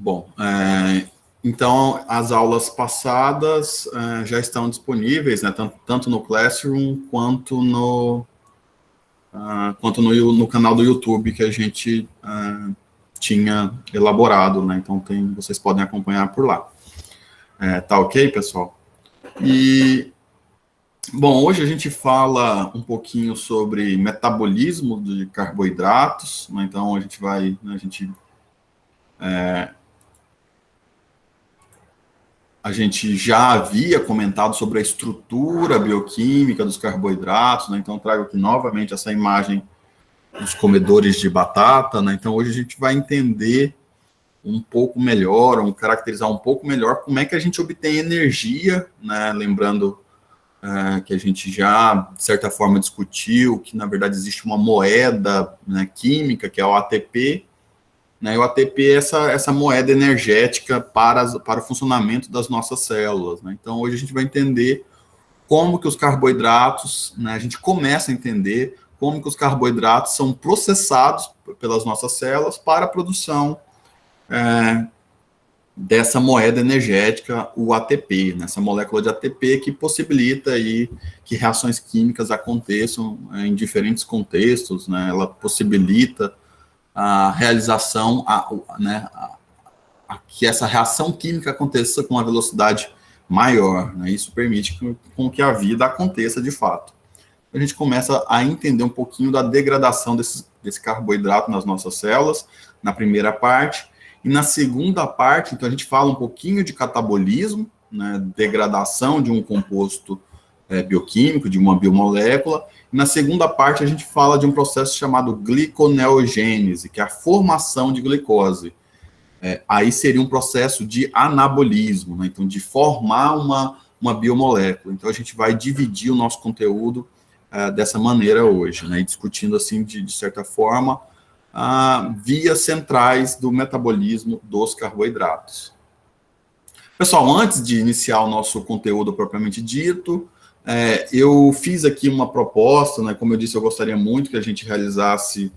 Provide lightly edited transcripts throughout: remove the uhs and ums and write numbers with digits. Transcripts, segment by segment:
Bom, então as aulas passadas já estão disponíveis, né, tanto no Classroom quanto no canal do YouTube que a gente tinha elaborado, né? Então vocês podem acompanhar por lá. Tá ok, pessoal? E bom, hoje a gente fala um pouquinho sobre metabolismo de carboidratos, né? Então a gente vai, né, a gente já havia comentado sobre a estrutura bioquímica dos carboidratos, né? Então trago aqui novamente essa imagem dos comedores de batata, né? Então hoje a gente vai entender um pouco melhor, caracterizar um pouco melhor como é que a gente obtém energia, né? Lembrando que a gente já, de certa forma, discutiu que, na verdade, existe uma moeda, né, química, que é o ATP, né? E o ATP é essa moeda energética para o funcionamento das nossas células, né? Então, hoje a gente vai entender como que os carboidratos, né, a gente começa a entender como que os carboidratos são processados pelas nossas células para a produção dessa moeda energética, o ATP, nessa molécula de ATP que possibilita aí que reações químicas aconteçam em diferentes contextos, né? Ela possibilita a realização, que essa reação química aconteça com uma velocidade maior, né? Isso permite com que a vida aconteça de fato. A gente começa a entender um pouquinho da degradação desse carboidrato nas nossas células, na primeira parte. E na segunda parte, então, a gente fala um pouquinho de catabolismo, né, degradação de um composto bioquímico, de uma biomolécula. E na segunda parte, a gente fala de um processo chamado gliconeogênese, que é a formação de glicose. Aí seria um processo de anabolismo, né, então, de formar uma biomolécula. Então, a gente vai dividir o nosso conteúdo dessa maneira hoje, né, e discutindo, assim, de certa forma, vias centrais do metabolismo dos carboidratos. Pessoal, antes de iniciar o nosso conteúdo propriamente dito, eu fiz aqui uma proposta, né? Como eu disse, eu gostaria muito que a gente realizasse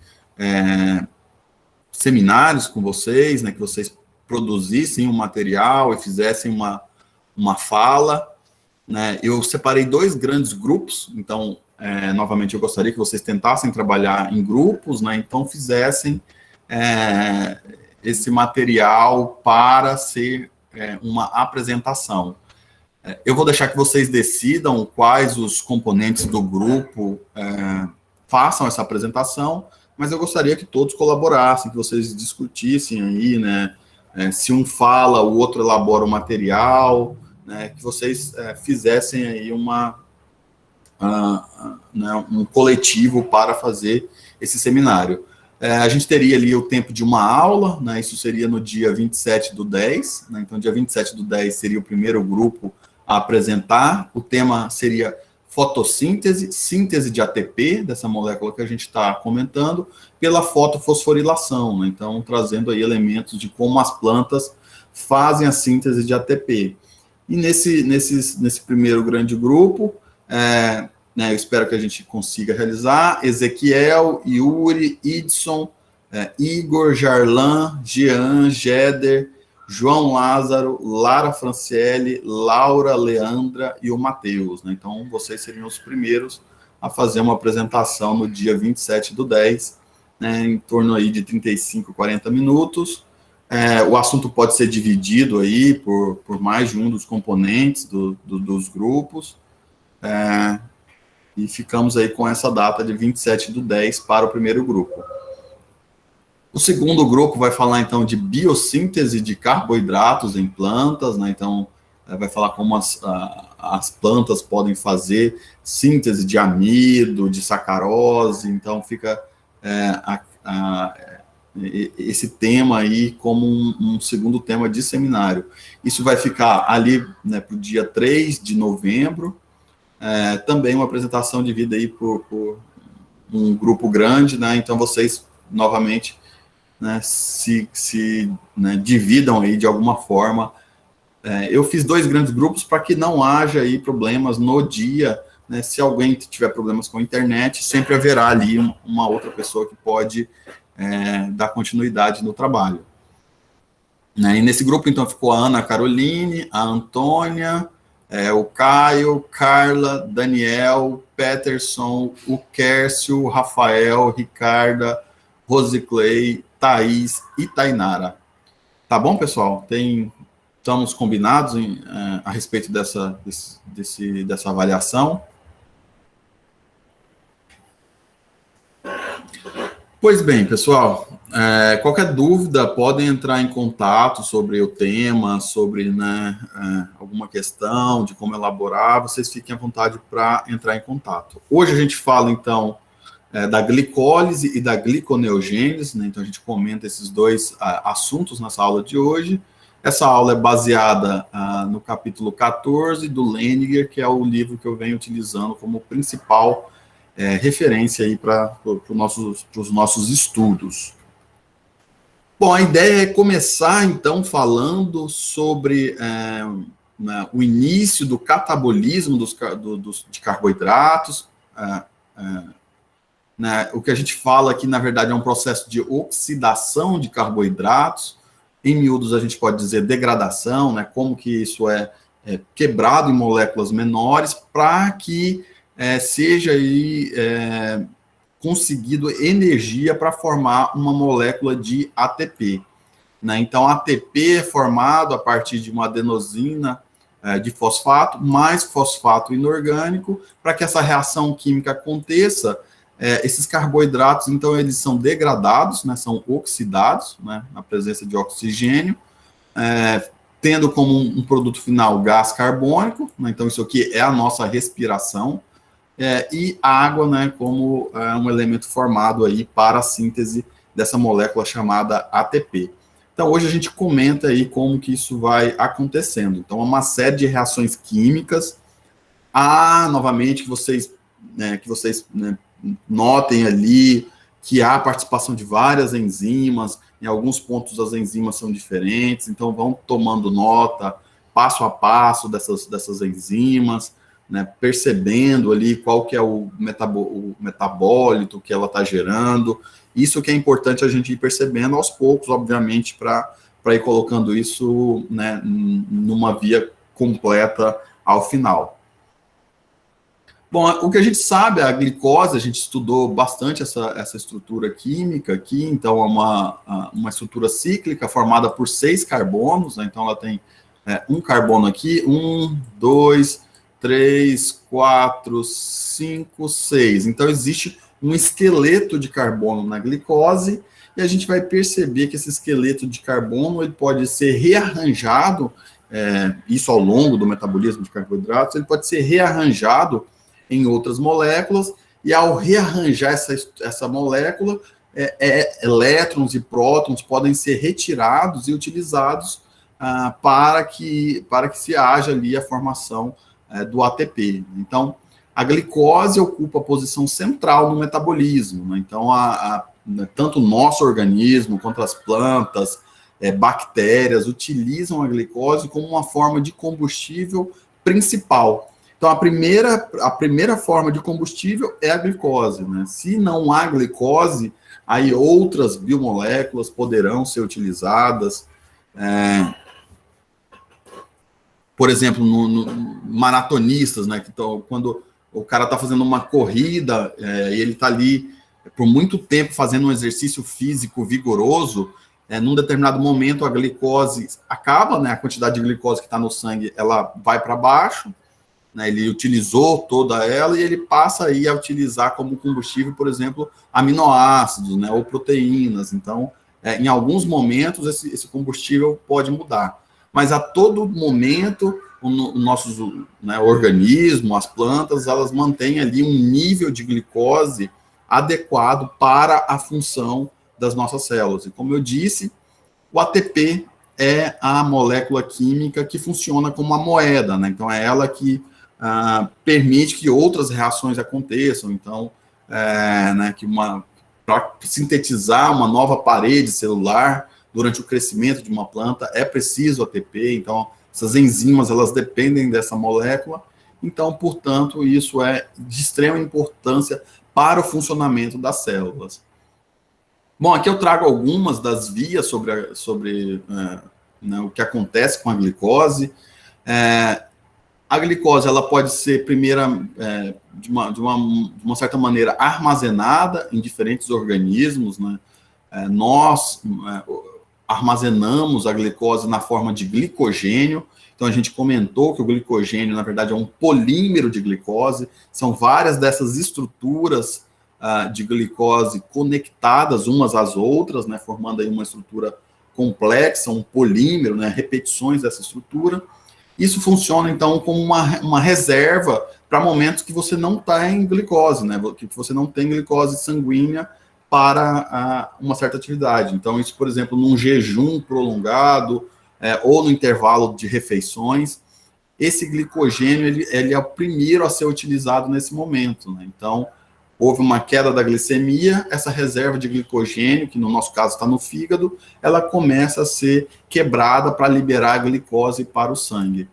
seminários com vocês, né? Que vocês produzissem um material e fizessem uma fala, né? Eu separei 2 grandes grupos, então, novamente, eu gostaria que vocês tentassem trabalhar em grupos, né? Então, fizessem esse material para ser uma apresentação. Eu vou deixar que vocês decidam quais os componentes do grupo façam essa apresentação, mas eu gostaria que todos colaborassem, que vocês discutissem aí, né? Se um fala, o outro elabora o material, né? Que vocês fizessem aí um coletivo para fazer esse seminário. A gente teria ali o tempo de uma aula, né? Isso seria no dia 27/10, né? Então, dia 27/10 seria o primeiro grupo a apresentar. O tema seria fotossíntese, síntese de ATP, dessa molécula que a gente está comentando, pela fotofosforilação, né? Então, trazendo aí elementos de como as plantas fazem a síntese de ATP. E nesse primeiro grande grupo, eu espero que a gente consiga realizar, Ezequiel, Yuri, Idson, Igor, Jarlan, Jean, Jeder, João Lázaro, Lara Franciele, Laura, Leandra e o Matheus, né? Então, vocês seriam os primeiros a fazer uma apresentação no dia 27/10, né, em torno aí de 35, 40 minutos. O assunto pode ser dividido aí por mais de um dos componentes dos grupos, e ficamos aí com essa data de 27/10 para o primeiro grupo. O segundo grupo vai falar, então, de biossíntese de carboidratos em plantas, né? Então, vai falar como as plantas podem fazer síntese de amido, de sacarose. Então, fica esse tema aí como um segundo tema de seminário. Isso vai ficar ali, né, para o dia 3 de novembro. Também uma apresentação dividida aí por um grupo grande, né? Então, vocês, novamente, né, né, dividam aí de alguma forma. Eu fiz 2 grandes grupos para que não haja aí problemas no dia, né? Se alguém tiver problemas com a internet, sempre haverá ali uma outra pessoa que pode dar continuidade no trabalho. né? E nesse grupo, então, ficou a Ana Caroline, a Antônia, o Caio, Carla, Daniel, Peterson, o Kércio, Rafael, Ricarda, Rosiclei, Thaís e Tainara. Tá bom, pessoal? Estamos combinados a respeito dessa avaliação? Pois bem, pessoal, qualquer dúvida, podem entrar em contato sobre o tema, sobre, né, alguma questão de como elaborar, vocês fiquem à vontade para entrar em contato. Hoje a gente fala, então, da glicólise e da gliconeogênese, né? Então a gente comenta esses dois assuntos nessa aula de hoje. Essa aula é baseada no capítulo 14 do Leniger, que é o livro que eu venho utilizando como principal referência aí para os nossos estudos. Bom, a ideia é começar, então, falando sobre o início do catabolismo de carboidratos. Né, o que a gente fala aqui, na verdade, é um processo de oxidação de carboidratos. Em miúdos, a gente pode dizer degradação, né, como que isso é quebrado em moléculas menores para que seja aí conseguido energia para formar uma molécula de ATP. Né? Então, ATP é formado a partir de uma adenosina de fosfato, mais fosfato inorgânico. Para que essa reação química aconteça, esses carboidratos, então, eles são degradados, né? São oxidados, né? Na presença de oxigênio, tendo como um produto final gás carbônico, né? Então, isso aqui é a nossa respiração, e água, né, como um elemento formado aí para a síntese dessa molécula chamada ATP. Então, hoje a gente comenta aí como que isso vai acontecendo. Então, uma série de reações químicas. Novamente, que vocês notem ali que há participação de várias enzimas, em alguns pontos as enzimas são diferentes, então vão tomando nota, passo a passo dessas enzimas, né, percebendo ali qual que é o metabólito que ela está gerando. Isso que é importante a gente ir percebendo aos poucos, obviamente, para ir colocando isso, né, numa via completa ao final. Bom, o que a gente sabe, a glicose, a gente estudou bastante essa estrutura química aqui, então é uma estrutura cíclica formada por 6 carbonos, né, então ela tem um carbono aqui, 1, 2, 3, 4, 5, 6. Então, existe um esqueleto de carbono na glicose, e a gente vai perceber que esse esqueleto de carbono ele pode ser rearranjado, isso ao longo do metabolismo de carboidratos, ele pode ser rearranjado em outras moléculas, e ao rearranjar essa molécula, elétrons e prótons podem ser retirados e utilizados para que se haja ali a formação do ATP. Então, a glicose ocupa a posição central no metabolismo, né? Então, tanto o nosso organismo quanto as plantas, bactérias, utilizam a glicose como uma forma de combustível principal. Então, a primeira forma de combustível é a glicose, né? Se não há glicose, aí outras biomoléculas poderão ser utilizadas. Por exemplo, maratonistas, né? Então, quando o cara está fazendo uma corrida e ele está ali por muito tempo fazendo um exercício físico vigoroso, num determinado momento a glicose acaba, né? A quantidade de glicose que está no sangue, ela vai para baixo, né? Ele utilizou toda ela e ele passa aí a utilizar como combustível, por exemplo, aminoácidos, né? Ou proteínas. Então, em alguns momentos esse combustível pode mudar. Mas a todo momento, o nosso organismo, as plantas, elas mantêm ali um nível de glicose adequado para a função das nossas células. E como eu disse, o ATP é a molécula química que funciona como uma moeda, né? Então, é ela que permite que outras reações aconteçam. Então, para sintetizar uma nova parede celular, durante o crescimento de uma planta, é preciso ATP, então essas enzimas, elas dependem dessa molécula, então, portanto, isso é de extrema importância para o funcionamento das células. Bom, aqui eu trago algumas das vias sobre né, o que acontece com a glicose. A glicose ela pode ser, de uma certa maneira, armazenada em diferentes organismos, né? Nós armazenamos a glicose na forma de glicogênio. Então, a gente comentou que o glicogênio, na verdade, é um polímero de glicose. São várias dessas estruturas de glicose conectadas umas às outras, né? Formando aí uma estrutura complexa, um polímero, né? Repetições dessa estrutura. Isso funciona, então, como uma reserva para momentos que você não está em glicose, né? Que você não tem glicose sanguínea para uma certa atividade. Então, isso, por exemplo, num jejum prolongado ou no intervalo de refeições, esse glicogênio ele é o primeiro a ser utilizado nesse momento, né? Então, houve uma queda da glicemia, essa reserva de glicogênio, que no nosso caso está no fígado, ela começa a ser quebrada para liberar a glicose para o sangue.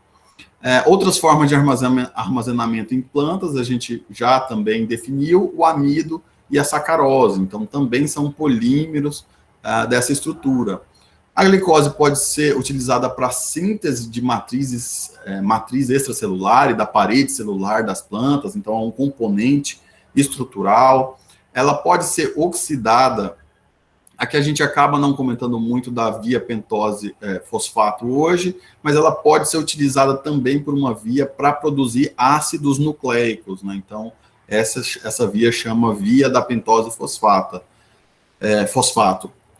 Outras formas de armazenamento em plantas, a gente já também definiu, o amido e a sacarose, então também são polímeros dessa estrutura. A glicose pode ser utilizada para síntese de matriz extracelular e da parede celular das plantas, então é um componente estrutural. Ela pode ser oxidada. Aqui a gente acaba não comentando muito da via pentose fosfato hoje, mas ela pode ser utilizada também por uma via para produzir ácidos nucleicos, né? Então, essa via chama via da pentose fosfato.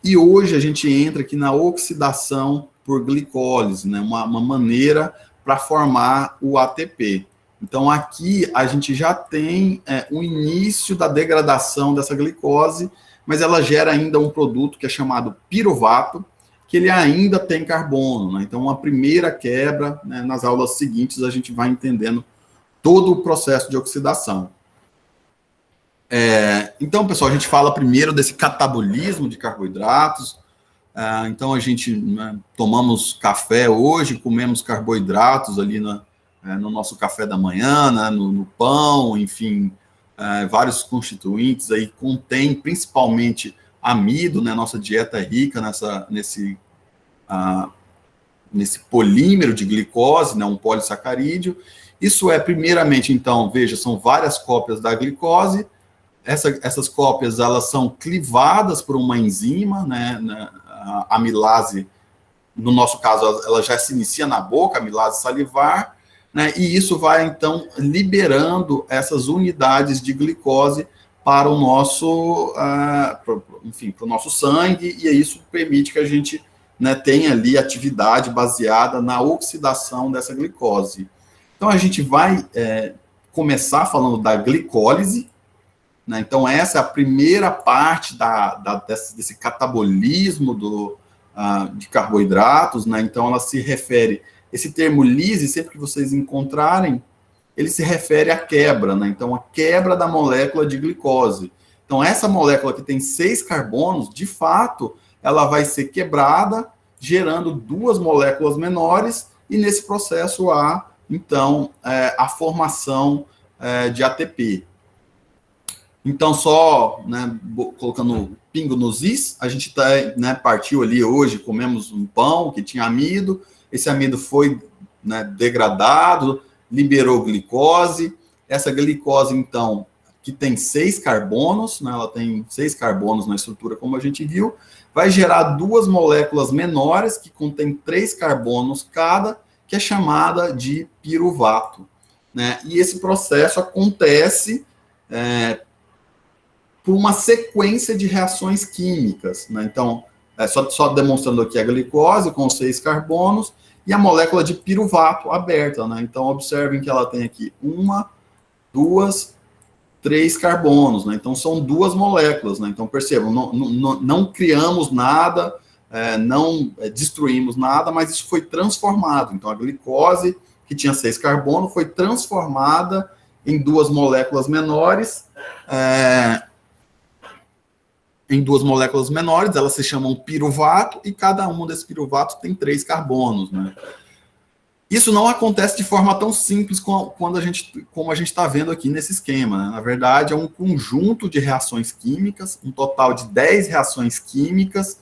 E hoje a gente entra aqui na oxidação por glicólise, né? Uma maneira para formar o ATP. Então, aqui a gente já tem o início da degradação dessa glicose, mas ela gera ainda um produto que é chamado piruvato, que ele ainda tem carbono, né? Então, uma primeira quebra, né? Nas aulas seguintes a gente vai entendendo todo o processo de oxidação. Então, pessoal, a gente fala primeiro desse catabolismo de carboidratos. Então, a gente tomamos café hoje, comemos carboidratos ali no nosso café da manhã, né? no pão, enfim, vários constituintes aí contém principalmente amido, né? Nossa dieta é rica nesse polímero de glicose, né? Um polissacarídeo. Isso primeiramente, então, veja, são várias cópias da glicose. Essas cópias, elas são clivadas por uma enzima, né? A amilase, no nosso caso, ela já se inicia na boca, a amilase salivar, né? E isso vai, então, liberando essas unidades de glicose para o nosso, para o nosso sangue, e isso permite que a gente, né, tenha ali atividade baseada na oxidação dessa glicose. Então, a gente vai começar falando da glicólise, né? Então, essa é a primeira parte desse catabolismo de carboidratos, né? Então, ela se refere, esse termo lise, sempre que vocês encontrarem, ele se refere à quebra, né? Então, a quebra da molécula de glicose. Então, essa molécula que tem 6 carbonos, de fato, ela vai ser quebrada, gerando 2 moléculas menores, e nesse processo há, então, a formação de ATP. Então, só, né, colocando pingo nos is, a gente né, partiu ali hoje, comemos um pão que tinha amido, esse amido foi, né, degradado, liberou glicose. Essa glicose, então, que tem 6 carbonos, né, ela tem 6 carbonos na estrutura, como a gente viu, vai gerar 2 moléculas menores, que contém 3 carbonos cada, que é chamada de piruvato, né? E esse processo acontece por uma sequência de reações químicas, né? Então, só demonstrando aqui a glicose com 6 carbonos e a molécula de piruvato aberta, né? Então, observem que ela tem aqui 1, 2, 3 carbonos, né? Então, são 2 moléculas, né? Então, percebam, não criamos nada, não destruímos nada, mas isso foi transformado. Então, a glicose, que tinha 6 carbonos, foi transformada em 2 moléculas menores, elas se chamam piruvato, e cada um desses piruvatos tem 3 carbonos, né? Isso não acontece de forma tão simples como a gente está vendo aqui nesse esquema, né? Na verdade, é um conjunto de reações químicas, um total de 10 reações químicas,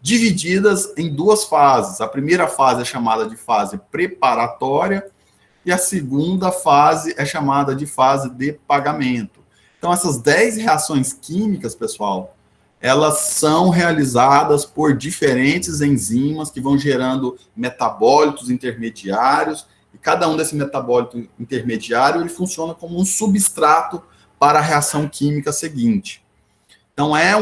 divididas em duas fases. A primeira fase é chamada de fase preparatória e a segunda fase é chamada de fase de pagamento. Então, essas 10 reações químicas, pessoal, elas são realizadas por diferentes enzimas que vão gerando metabólitos intermediários, e cada um desse metabólito intermediário ele funciona como um substrato para a reação química seguinte. Então, é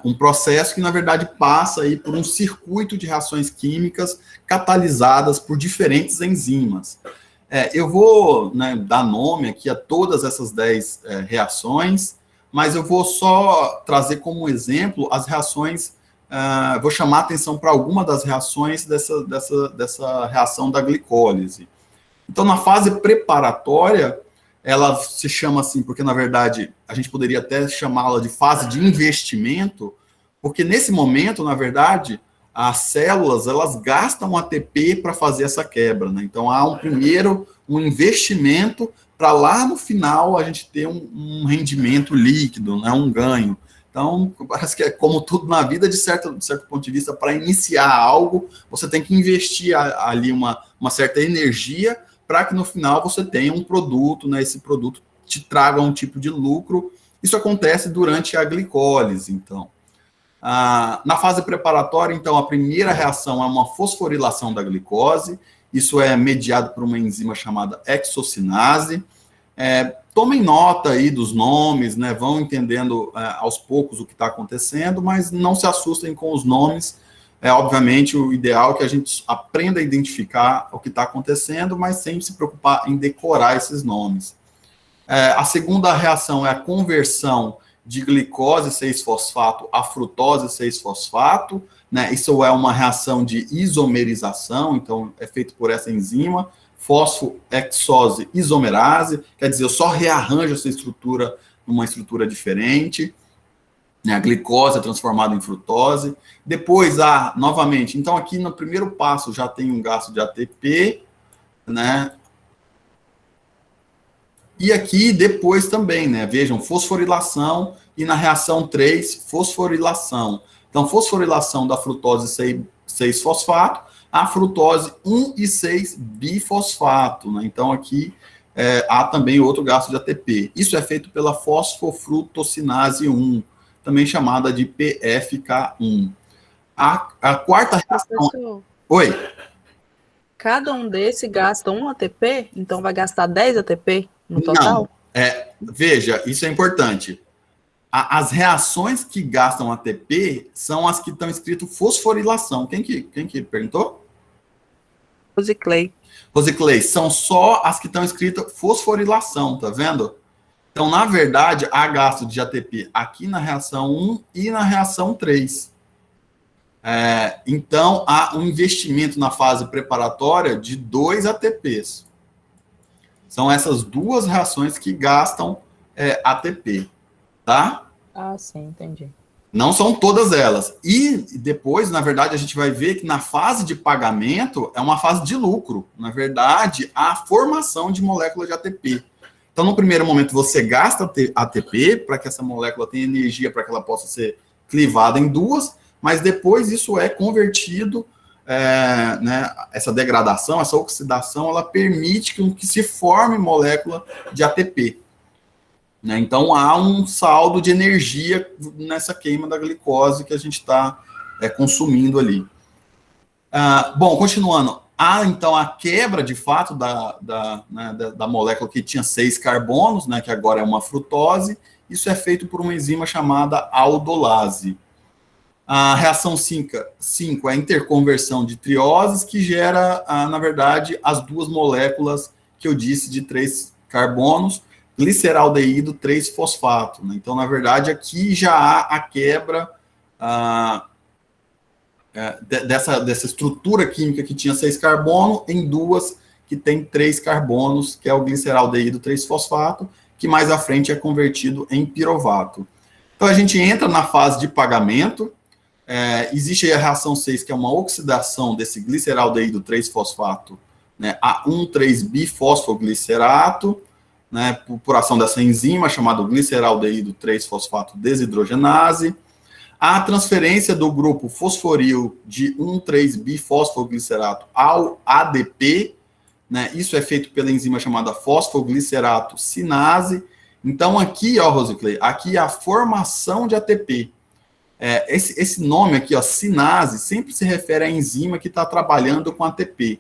um processo que, na verdade, passa aí por um circuito de reações químicas catalisadas por diferentes enzimas. Eu vou, né, dar nome aqui a todas essas 10 reações, mas eu vou só trazer como exemplo as reações, vou chamar a atenção para alguma das reações dessa reação da glicólise. Então, na fase preparatória, ela se chama assim, porque, na verdade, a gente poderia até chamá-la de fase de investimento, porque nesse momento, na verdade, as células, elas gastam ATP para fazer essa quebra, né? Então, há um investimento para lá no final a gente ter um rendimento líquido, né? Um ganho. Então, parece que é como tudo na vida, de certo ponto de vista, para iniciar algo, você tem que investir ali uma certa energia para que no final você tenha um produto, né? Esse produto te traga um tipo de lucro. Isso acontece durante a glicólise, então. Na fase preparatória, então, a primeira reação é uma fosforilação da glicose. Isso é mediado por uma enzima chamada hexocinase. Tomem nota aí dos nomes, né? Vão entendendo aos poucos o que está acontecendo, mas não se assustem com os nomes. Obviamente, o ideal é que a gente aprenda a identificar o que está acontecendo, mas sem se preocupar em decorar esses nomes. A segunda reação é a conversão de glicose 6-fosfato a frutose 6-fosfato, né? Isso é uma reação de isomerização, então é feito por essa enzima, fosfohexose isomerase, quer dizer, eu só rearranjo essa estrutura numa estrutura diferente, né? A glicose é transformada em frutose. Depois, novamente, então aqui no primeiro passo já tem um gasto de ATP, né? E aqui depois também, né? Vejam, fosforilação e na reação 3, fosforilação. Então, fosforilação da frutose 6-fosfato, a frutose 1 e 6 bifosfato, né? Então, aqui há também outro gasto de ATP. Isso é feito pela fosfofrutocinase 1, também chamada de PFK1. A quarta reação... Professor, Oi? cada um desse gasta 1 ATP? Então vai gastar 10 ATP no total? Não. Veja, isso é importante. As reações que gastam ATP são as que estão escrito fosforilação. Quem que perguntou? Rosiclei. Rosiclei, são só as que estão escritas fosforilação, tá vendo? Então, na verdade, há gasto de ATP aqui na reação 1 e na reação 3. Então, há um investimento na fase preparatória de 2 ATPs. São essas duas reações que gastam ATP, tá? Ah, sim, entendi. Não são todas elas. E depois, na verdade, a gente vai ver que na fase de pagamento é uma fase de lucro. Na verdade, a formação de molécula de ATP. Então, no primeiro momento, você gasta ATP para que essa molécula tenha energia para que ela possa ser clivada em duas, mas depois isso é convertido, né, essa degradação, essa oxidação, ela permite que se forme molécula de ATP. Né? Então, há um saldo de energia nessa queima da glicose que a gente está consumindo ali. Bom, continuando. Há, então, a quebra, de fato, da molécula que tinha 6 carbonos, né, que agora é uma frutose. Isso é feito por uma enzima chamada aldolase. A reação 5 é a interconversão de trioses, que gera, na verdade, as duas moléculas que eu disse de 3 carbonos, gliceraldeído 3-fosfato. Né? Então, na verdade, aqui já há a quebra dessa estrutura química que tinha 6 carbonos em duas que tem 3 carbonos, que é o gliceraldeído 3-fosfato, que mais à frente é convertido em pirovato. Então, a gente entra na fase de pagamento. Existe aí a reação 6, que é uma oxidação desse gliceraldeído 3-fosfato, né, a 1,3-bifosfoglicerato. né, por ação dessa enzima chamada gliceraldeído 3-fosfato desidrogenase. A transferência do grupo fosforil de 1,3-bifosfoglicerato ao ADP, né, isso é feito pela enzima chamada fosfoglicerato sinase. Então, aqui, ó, Rosiclei, aqui é a formação de ATP. Esse nome aqui, ó, sinase, sempre se refere à enzima que está trabalhando com ATP.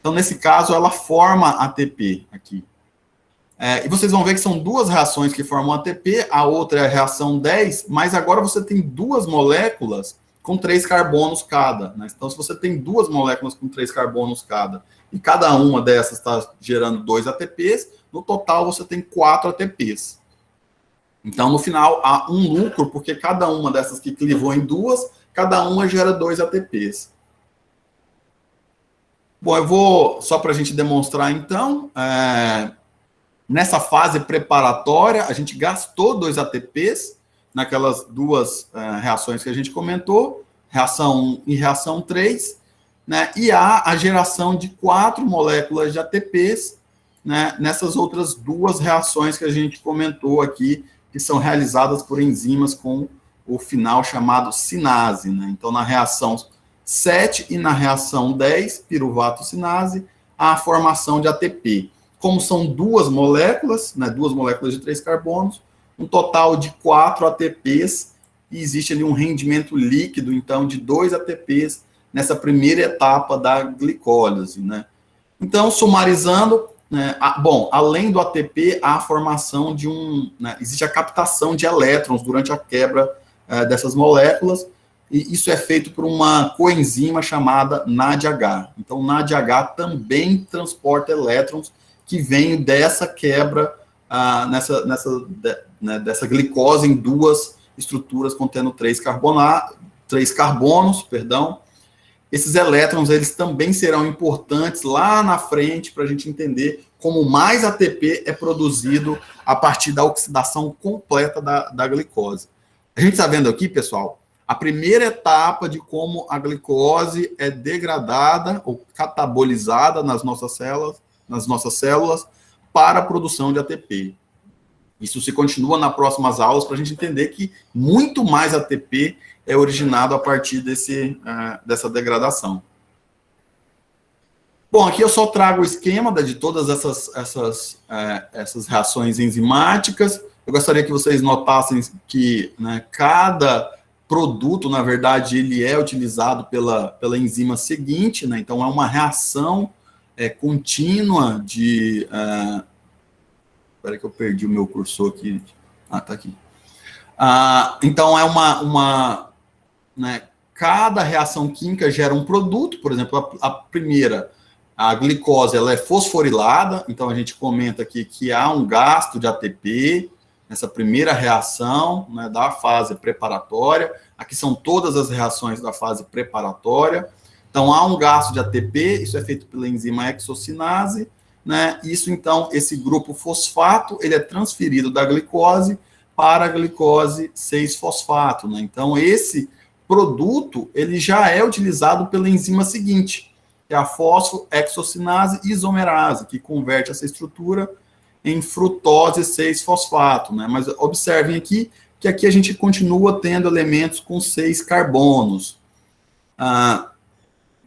Então, nesse caso, ela forma ATP aqui. E vocês vão ver que são duas reações que formam ATP, a outra é a reação 10, mas agora você tem duas moléculas com 3 carbonos cada, né? Então, se você tem duas moléculas com 3 carbonos cada, e cada uma dessas está gerando 2 ATPs, no total você tem 4 ATPs. Então, no final, há um lucro, porque cada uma dessas que clivou em duas, cada uma gera 2 ATPs. Bom, eu vou, só para a gente demonstrar, então, nessa fase preparatória, a gente gastou 2 ATPs, naquelas duas reações que a gente comentou, reação 1 e reação 3, né, e há a geração de 4 moléculas de ATPs, né, nessas outras duas reações que a gente comentou aqui, que são realizadas por enzimas com o final chamado sinase, né? Então, na reação 7 e na reação 10, piruvato sinase, há a formação de ATP. Como são duas moléculas, né, duas moléculas de 3 carbonos, um total de 4 ATPs, e existe ali um rendimento líquido, então, de 2 ATPs nessa primeira etapa da glicólise, né? Então, sumarizando, né, bom, além do ATP, há a formação de né, existe a captação de elétrons durante a quebra dessas moléculas, e isso é feito por uma coenzima chamada NADH. Então, NADH também transporta elétrons que vêm dessa quebra, dessa glicose em duas estruturas contendo 3 carbonos, perdão. Esses elétrons, eles também serão importantes lá na frente para a gente entender como mais ATP é produzido a partir da oxidação completa da glicose. A gente está vendo aqui, pessoal, a primeira etapa de como a glicose é degradada ou catabolizada nas nossas células para a produção de ATP. Isso se continua nas próximas aulas para a gente entender que muito mais ATP é originado a partir dessa degradação. Bom, aqui eu só trago o esquema de todas essas reações enzimáticas. Eu gostaria que vocês notassem que, né, cada produto, na verdade, ele é utilizado pela enzima seguinte, né? Então, é uma reação contínua de... Espera que eu perdi o meu cursor aqui. Tá aqui. Então, é né, cada reação química gera um produto. Por exemplo, a primeira, a glicose, ela é fosforilada, então a gente comenta aqui que há um gasto de ATP nessa primeira reação, né, da fase preparatória. Aqui são todas as reações da fase preparatória. Então, há um gasto de ATP, isso é feito pela enzima hexocinase, né? Isso, então, esse grupo fosfato, ele é transferido da glicose para a glicose 6-fosfato, né? Então, esse produto, ele já é utilizado pela enzima seguinte, que é a fosfohexocinase isomerase, que converte essa estrutura em frutose 6-fosfato, né? Mas observem aqui que aqui a gente continua tendo elementos com 6 carbonos.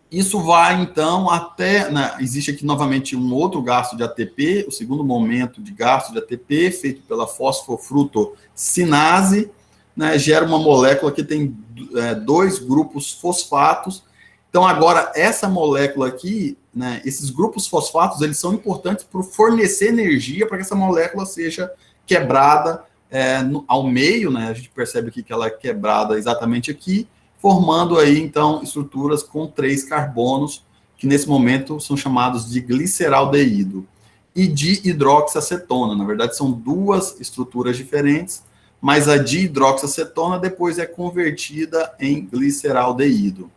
Isso vai, então, até... Né, existe aqui, novamente, um outro gasto de ATP, o segundo momento de gasto de ATP, feito pela fosfofrutocinase, né, gera uma molécula que tem 2 grupos fosfatos. Então, agora, essa molécula aqui, né, esses grupos fosfatos, eles são importantes para fornecer energia para que essa molécula seja quebrada ao meio, né? A gente percebe aqui que ela é quebrada exatamente aqui, formando aí, então, estruturas com 3 carbonos, que nesse momento são chamados de gliceraldeído, e dihidroxiacetona. Na verdade, são duas estruturas diferentes, mas a dihidroxiacetona depois é convertida em gliceraldeído.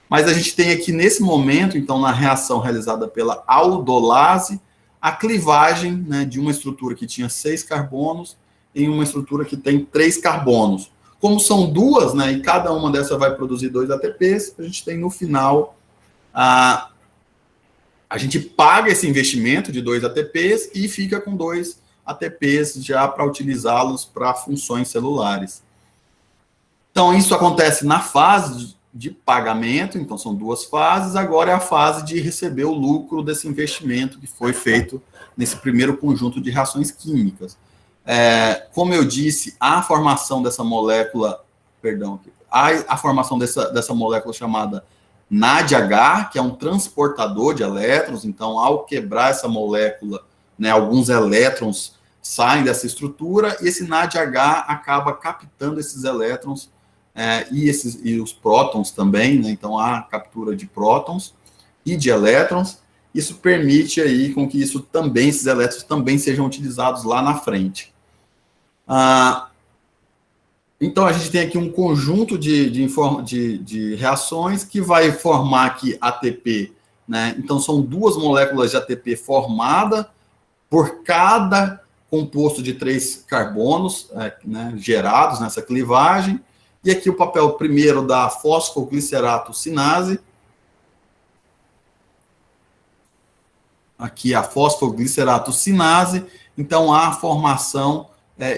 Mas a gente tem aqui, nesse momento, então, na reação realizada pela aldolase, a clivagem, né, de uma estrutura que tinha 6 carbonos em uma estrutura que tem 3 carbonos. Como são duas, né, e cada uma dessas vai produzir 2 ATPs, a gente tem no final, a gente paga esse investimento de 2 ATPs e fica com 2 ATPs já para utilizá-los para funções celulares. Então, isso acontece na fase de pagamento, então são 2 fases, agora é a fase de receber o lucro desse investimento que foi feito nesse primeiro conjunto de reações químicas. Como eu disse, a formação dessa molécula, a formação dessa molécula chamada NADH, que é um transportador de elétrons, então, ao quebrar essa molécula, né, alguns elétrons saem dessa estrutura, e esse NADH acaba captando esses elétrons e os prótons também, né? Então há captura de prótons e de elétrons. Isso permite aí com que esses elétrons também sejam utilizados lá na frente. Então a gente tem aqui um conjunto de reações que vai formar aqui ATP, né? Então são 2 moléculas de ATP formadas por cada composto de 3 carbonos, né, gerados nessa clivagem. E aqui o papel primeiro da fosfoglicerato sinase. Aqui a fosfoglicerato sinase. Então, há a formação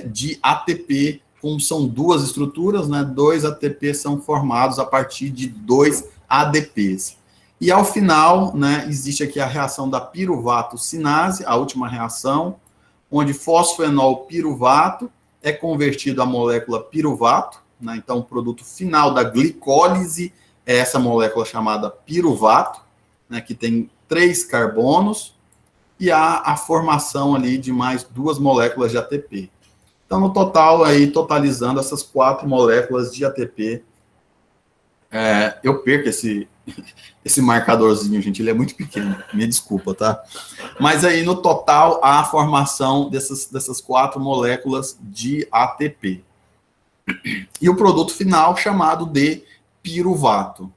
de ATP, como são 2 estruturas, né, 2 ATP são formados a partir de 2 ADPs. E ao final, né, existe aqui a reação da piruvato sinase, a última reação, onde fosfenol piruvato é convertido à molécula piruvato, né? Então, o produto final da glicólise é essa molécula chamada piruvato, né, que tem 3 carbonos, e há a formação ali de mais 2 moléculas de ATP. Então, no total, aí, totalizando essas 4 moléculas de ATP, eu perco esse marcadorzinho, gente, ele é muito pequeno, me desculpa, tá? Mas aí, no total, há a formação dessas 4 moléculas de ATP. E o produto final chamado de piruvato.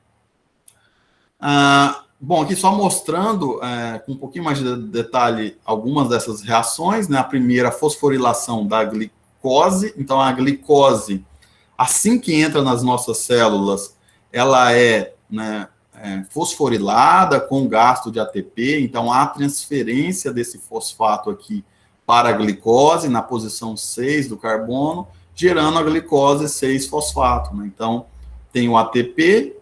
Bom, aqui só mostrando com um pouquinho mais de detalhe algumas dessas reações, né? A primeira, a fosforilação da glicose. Então, a glicose, assim que entra nas nossas células, ela né, fosforilada com gasto de ATP. Então, há transferência desse fosfato aqui para a glicose, na posição 6 do carbono, gerando a glicose 6-fosfato. Né? Então, tem o ATP,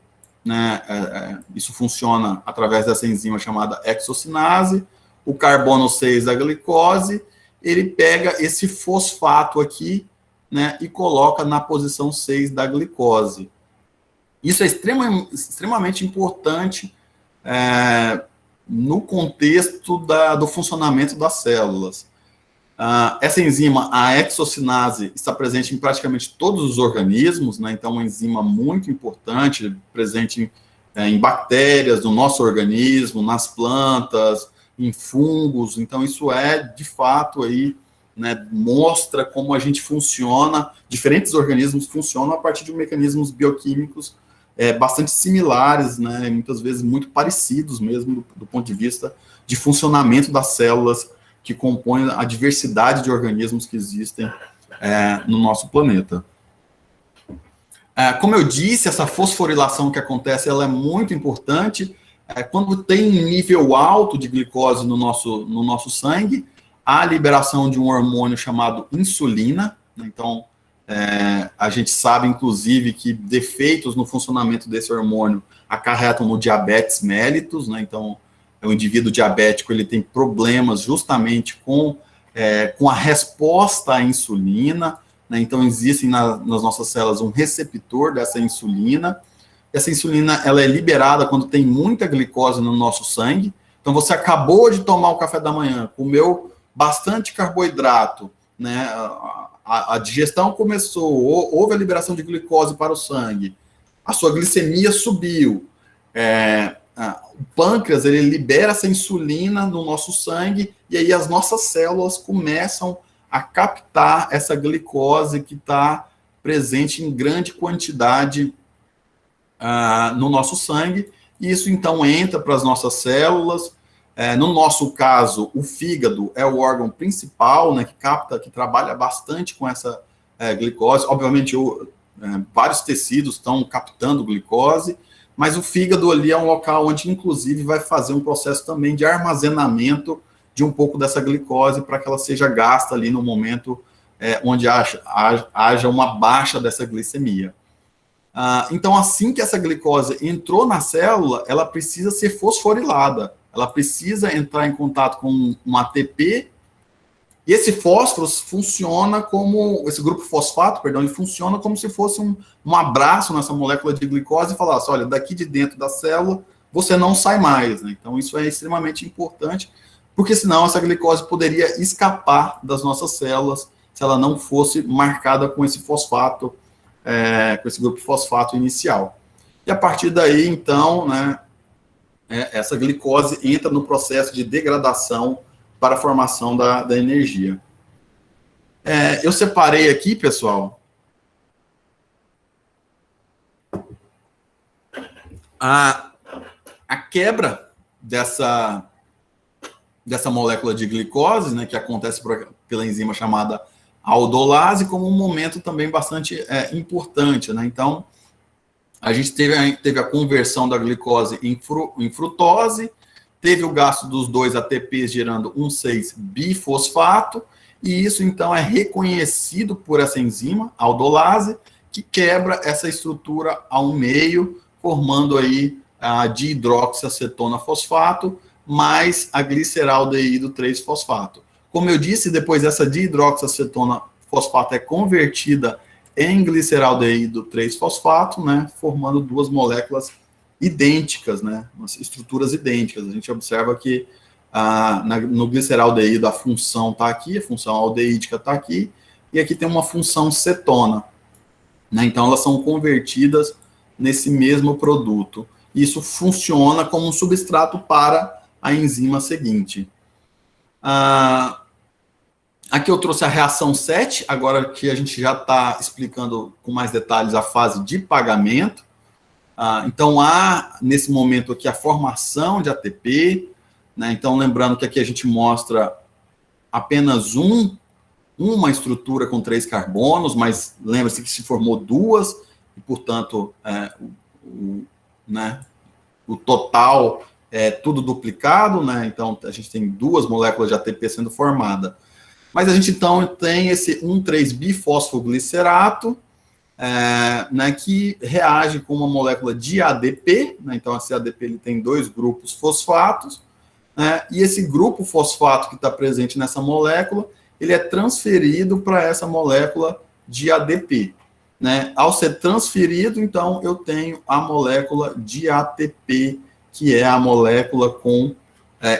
né? Isso funciona através dessa enzima chamada hexocinase, o carbono 6 da glicose, ele pega esse fosfato aqui, né, e coloca na posição 6 da glicose. Isso é extremamente importante no contexto do funcionamento das células. Essa enzima, a hexocinase, está presente em praticamente todos os organismos, né? Então, uma enzima muito importante, presente em bactérias do nosso organismo, nas plantas, em fungos. Então, isso de fato, aí, né, mostra como a gente funciona, diferentes organismos funcionam a partir de mecanismos bioquímicos bastante similares, né? Muitas vezes muito parecidos mesmo, do ponto de vista de funcionamento das células que compõem a diversidade de organismos que existem no nosso planeta. Como eu disse, essa fosforilação que acontece, ela é muito importante. Quando tem um nível alto de glicose no nosso sangue, há a liberação de um hormônio chamado insulina. Então, a gente sabe, inclusive, que defeitos no funcionamento desse hormônio acarretam no diabetes mellitus, né? Então, o indivíduo diabético ele tem problemas justamente com a resposta à insulina, né? Então, existe nas nossas células um receptor dessa insulina. Essa insulina ela é liberada quando tem muita glicose no nosso sangue. Então, você acabou de tomar o café da manhã, comeu bastante carboidrato, né? A digestão começou, houve a liberação de glicose para o sangue, a sua glicemia subiu, o pâncreas, ele libera essa insulina no nosso sangue, e aí as nossas células começam a captar essa glicose que está presente em grande quantidade no nosso sangue, e isso então entra para as nossas células. No nosso caso, o fígado é o órgão principal, né, que trabalha bastante com essa glicose. Obviamente, vários tecidos estão captando glicose, mas o fígado ali é um local onde, inclusive, vai fazer um processo também de armazenamento de um pouco dessa glicose para que ela seja gasta ali no momento onde haja uma baixa dessa glicemia. Então, assim que essa glicose entrou na célula, ela precisa ser fosforilada, ela precisa entrar em contato com um ATP, e esse fósforo funciona como, esse grupo fosfato, perdão, ele funciona como se fosse um abraço nessa molécula de glicose e falasse, olha, daqui de dentro da célula, você não sai mais, né? Então, isso é extremamente importante, porque senão essa glicose poderia escapar das nossas células se ela não fosse marcada com esse fosfato, com esse grupo fosfato inicial. E a partir daí, então, né, essa glicose entra no processo de degradação para a formação da energia. Eu separei aqui, pessoal, a quebra dessa molécula de glicose, né, que acontece pela enzima chamada aldolase, como um momento também bastante importante, né? Então, a gente teve a conversão da glicose em frutose, teve o gasto dos 2 ATPs gerando um 6-bifosfato, e isso, então, é reconhecido por essa enzima, aldolase, que quebra essa estrutura ao meio, formando aí a dihidroxiacetona fosfato, mais a gliceraldeído 3-fosfato. Como eu disse, depois essa dihidroxiacetona fosfato é convertida em gliceraldeído 3-fosfato, né, formando 2 moléculas idênticas, né, estruturas idênticas. A gente observa que no gliceraldeído a função está aqui, a função aldeídica está aqui, e aqui tem uma função cetona, né, então elas são convertidas nesse mesmo produto. Isso funciona como um substrato para a enzima seguinte. Aqui eu trouxe a reação 7, agora que a gente já está explicando com mais detalhes a fase de pagamento. Então, há, nesse momento aqui, a formação de ATP, né? Então, lembrando que aqui a gente mostra apenas uma estrutura com 3 carbonos, mas lembra-se que se formou 2, e, portanto, o total é tudo duplicado, né? Então, a gente tem 2 moléculas de ATP sendo formadas. Mas a gente, então, tem esse 1,3-bifosfoglicerato, né, que reage com uma molécula de ADP, né? Então, esse ADP ele tem 2 grupos fosfatos, né? E esse grupo fosfato que está presente nessa molécula, ele é transferido para essa molécula de ADP, né? Ao ser transferido, então, eu tenho a molécula de ATP, que é a molécula com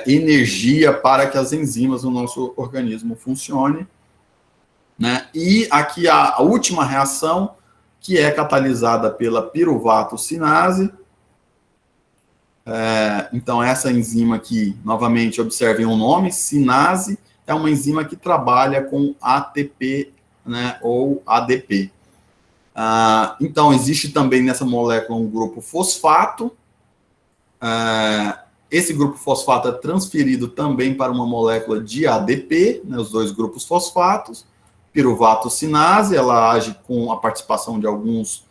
energia para que as enzimas do nosso organismo funcionem, né? E aqui a última reação, que é catalisada pela piruvato-sinase. Então, essa enzima aqui, novamente, observem o nome, sinase, é uma enzima que trabalha com ATP, né, ou ADP. Então, existe também nessa molécula um grupo fosfato. Esse grupo fosfato é transferido também para uma molécula de ADP, né, os 2 grupos fosfatos. Piruvato-sinase, ela age com a participação de alguns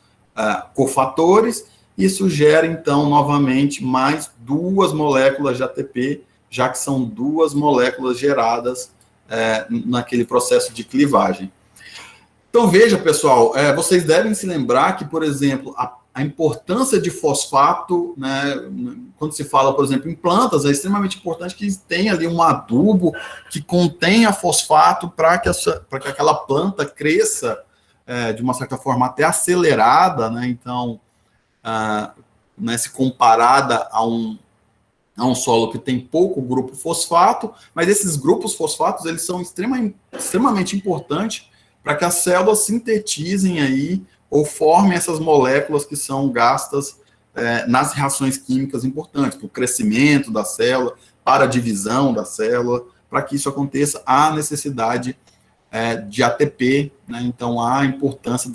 cofatores. Isso gera, então, novamente, mais 2 moléculas de ATP, já que são 2 moléculas geradas naquele processo de clivagem. Então, veja, pessoal, vocês devem se lembrar que, por exemplo, a importância de fosfato, né, quando se fala, por exemplo, em plantas, é extremamente importante que tenha ali um adubo que contenha fosfato para que aquela planta cresça de uma certa forma até acelerada, né? Então, né, se comparada a um solo que tem pouco grupo fosfato, mas esses grupos fosfatos, eles são extremamente importantes para que as células sintetizem aí ou formem essas moléculas que são gastas nas reações químicas importantes, para o crescimento da célula, para a divisão da célula. Para que isso aconteça, há necessidade de ATP, né? Então, há a importância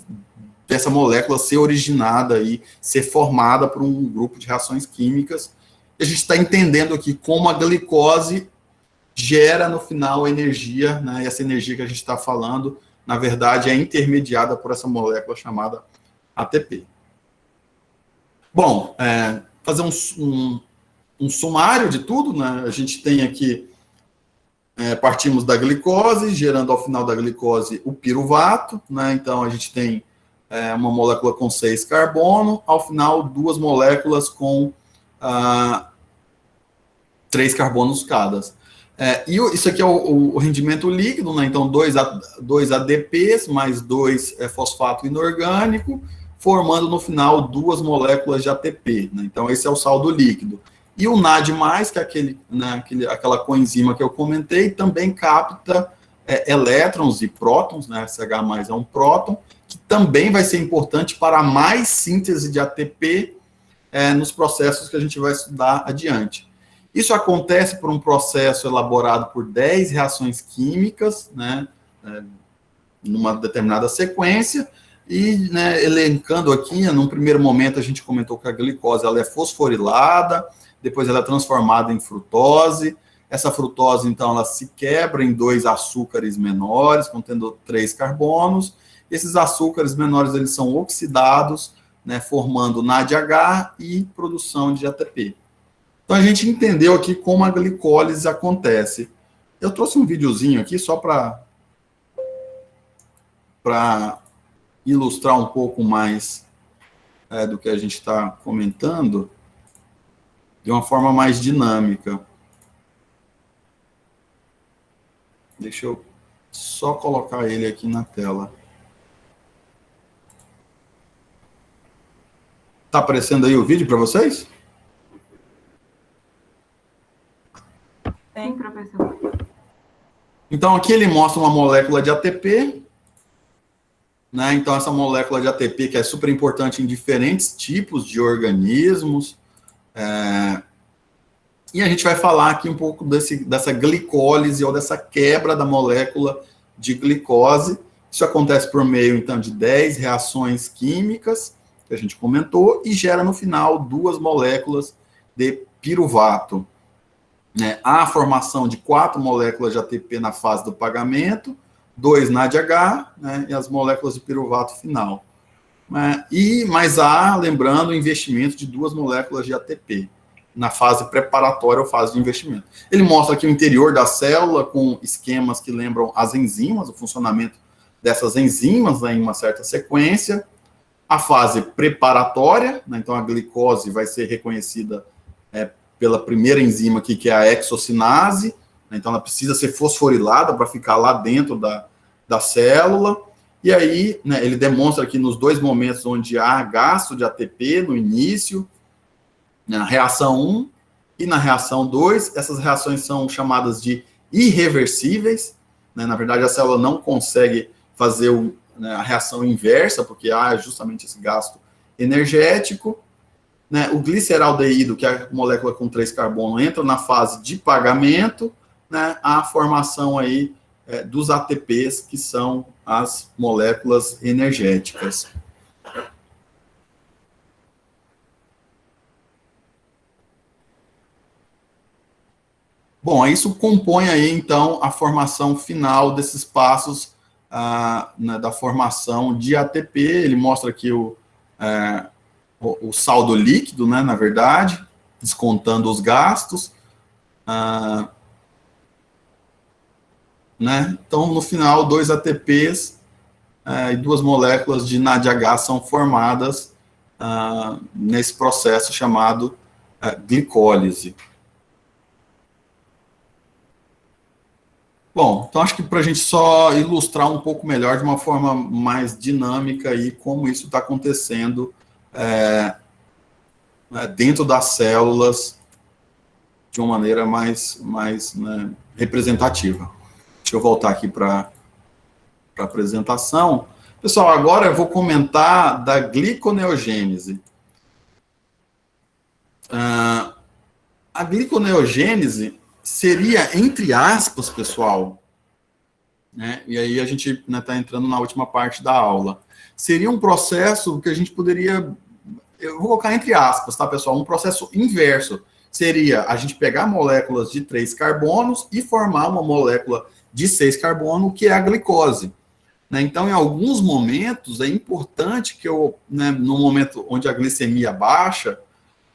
dessa molécula ser originada e ser formada por um grupo de reações químicas. E a gente está entendendo aqui como a glicose gera, no final, energia, né? E essa energia que a gente está falando, na verdade, é intermediada por essa molécula chamada ATP. Bom, fazer um sumário de tudo, né? A gente tem aqui partimos da glicose, gerando ao final da glicose o piruvato, né? Então, a gente tem uma molécula com 6 carbono, ao final, 2 moléculas com 3 carbonos cada. Isso aqui é o rendimento líquido, né? Então, 2 ADPs mais 2 fosfato inorgânico, formando no final 2 moléculas de ATP, né? Então, esse é o saldo líquido. E o NAD+, que é aquela coenzima que eu comentei, também capta elétrons e prótons, né? SH+ é um próton, que também vai ser importante para mais síntese de ATP nos processos que a gente vai estudar adiante. Isso acontece por um processo elaborado por 10 reações químicas, né? Numa determinada sequência, e, né, elencando aqui, num primeiro momento a gente comentou que a glicose ela é fosforilada, depois ela é transformada em frutose. Essa frutose, então, ela se quebra em 2 açúcares menores, contendo 3 carbonos. Esses açúcares menores, eles são oxidados, né, formando NADH e produção de ATP. Então, a gente entendeu aqui como a glicólise acontece. Eu trouxe um videozinho aqui só para ilustrar um pouco mais do que a gente está comentando, de uma forma mais dinâmica. Deixa eu só colocar ele aqui na tela. Está aparecendo aí o vídeo para vocês? Tem, professor. Então, aqui ele mostra uma molécula de ATP, né? Então, essa molécula de ATP que é super importante em diferentes tipos de organismos. E a gente vai falar aqui um pouco dessa glicólise ou dessa quebra da molécula de glicose. Isso acontece por meio, então, de 10 reações químicas, que a gente comentou, e gera, no final, 2 moléculas de piruvato. Há a formação de 4 moléculas de ATP na fase do pagamento, 2 NADH, né, e as moléculas de piruvato final. Mas há, lembrando, o investimento de 2 moléculas de ATP na fase preparatória ou fase de investimento. Ele mostra aqui o interior da célula com esquemas que lembram as enzimas, o funcionamento dessas enzimas, né, em uma certa sequência. A fase preparatória, né, então a glicose vai ser reconhecida pela primeira enzima aqui, que é a hexocinase, né, então ela precisa ser fosforilada para ficar lá dentro da célula. E aí, né, ele demonstra aqui nos 2 momentos onde há gasto de ATP no início, na reação 1 e na reação 2, essas reações são chamadas de irreversíveis, né? Na verdade, a célula não consegue fazer a reação inversa, porque há justamente esse gasto energético, né? O gliceraldeído, que é a molécula com 3 carbono, entra na fase de pagamento, né? Há a formação aí dos ATPs, que são as moléculas energéticas. Bom, isso compõe aí, então, a formação final desses passos da formação de ATP. Ele mostra aqui o saldo líquido, né, na verdade, descontando os gastos. Né? Então, no final, 2 ATPs e 2 moléculas de NADH são formadas nesse processo chamado glicólise. Bom, então acho que para a gente só ilustrar um pouco melhor, de uma forma mais dinâmica, aí, como isso está acontecendo dentro das células de uma maneira mais né, representativa. Deixa eu voltar aqui para a apresentação. Pessoal, agora eu vou comentar da gliconeogênese. A gliconeogênese seria, entre aspas, pessoal, né, e aí a gente está entrando na última parte da aula, seria um processo que a gente poderia, eu vou colocar entre aspas, tá, pessoal, um processo inverso. Seria a gente pegar moléculas de 3 carbonos e formar uma molécula de 6 carbono, que é a glicose. Né? Então, em alguns momentos, é importante que eu, né, no momento onde a glicemia baixa,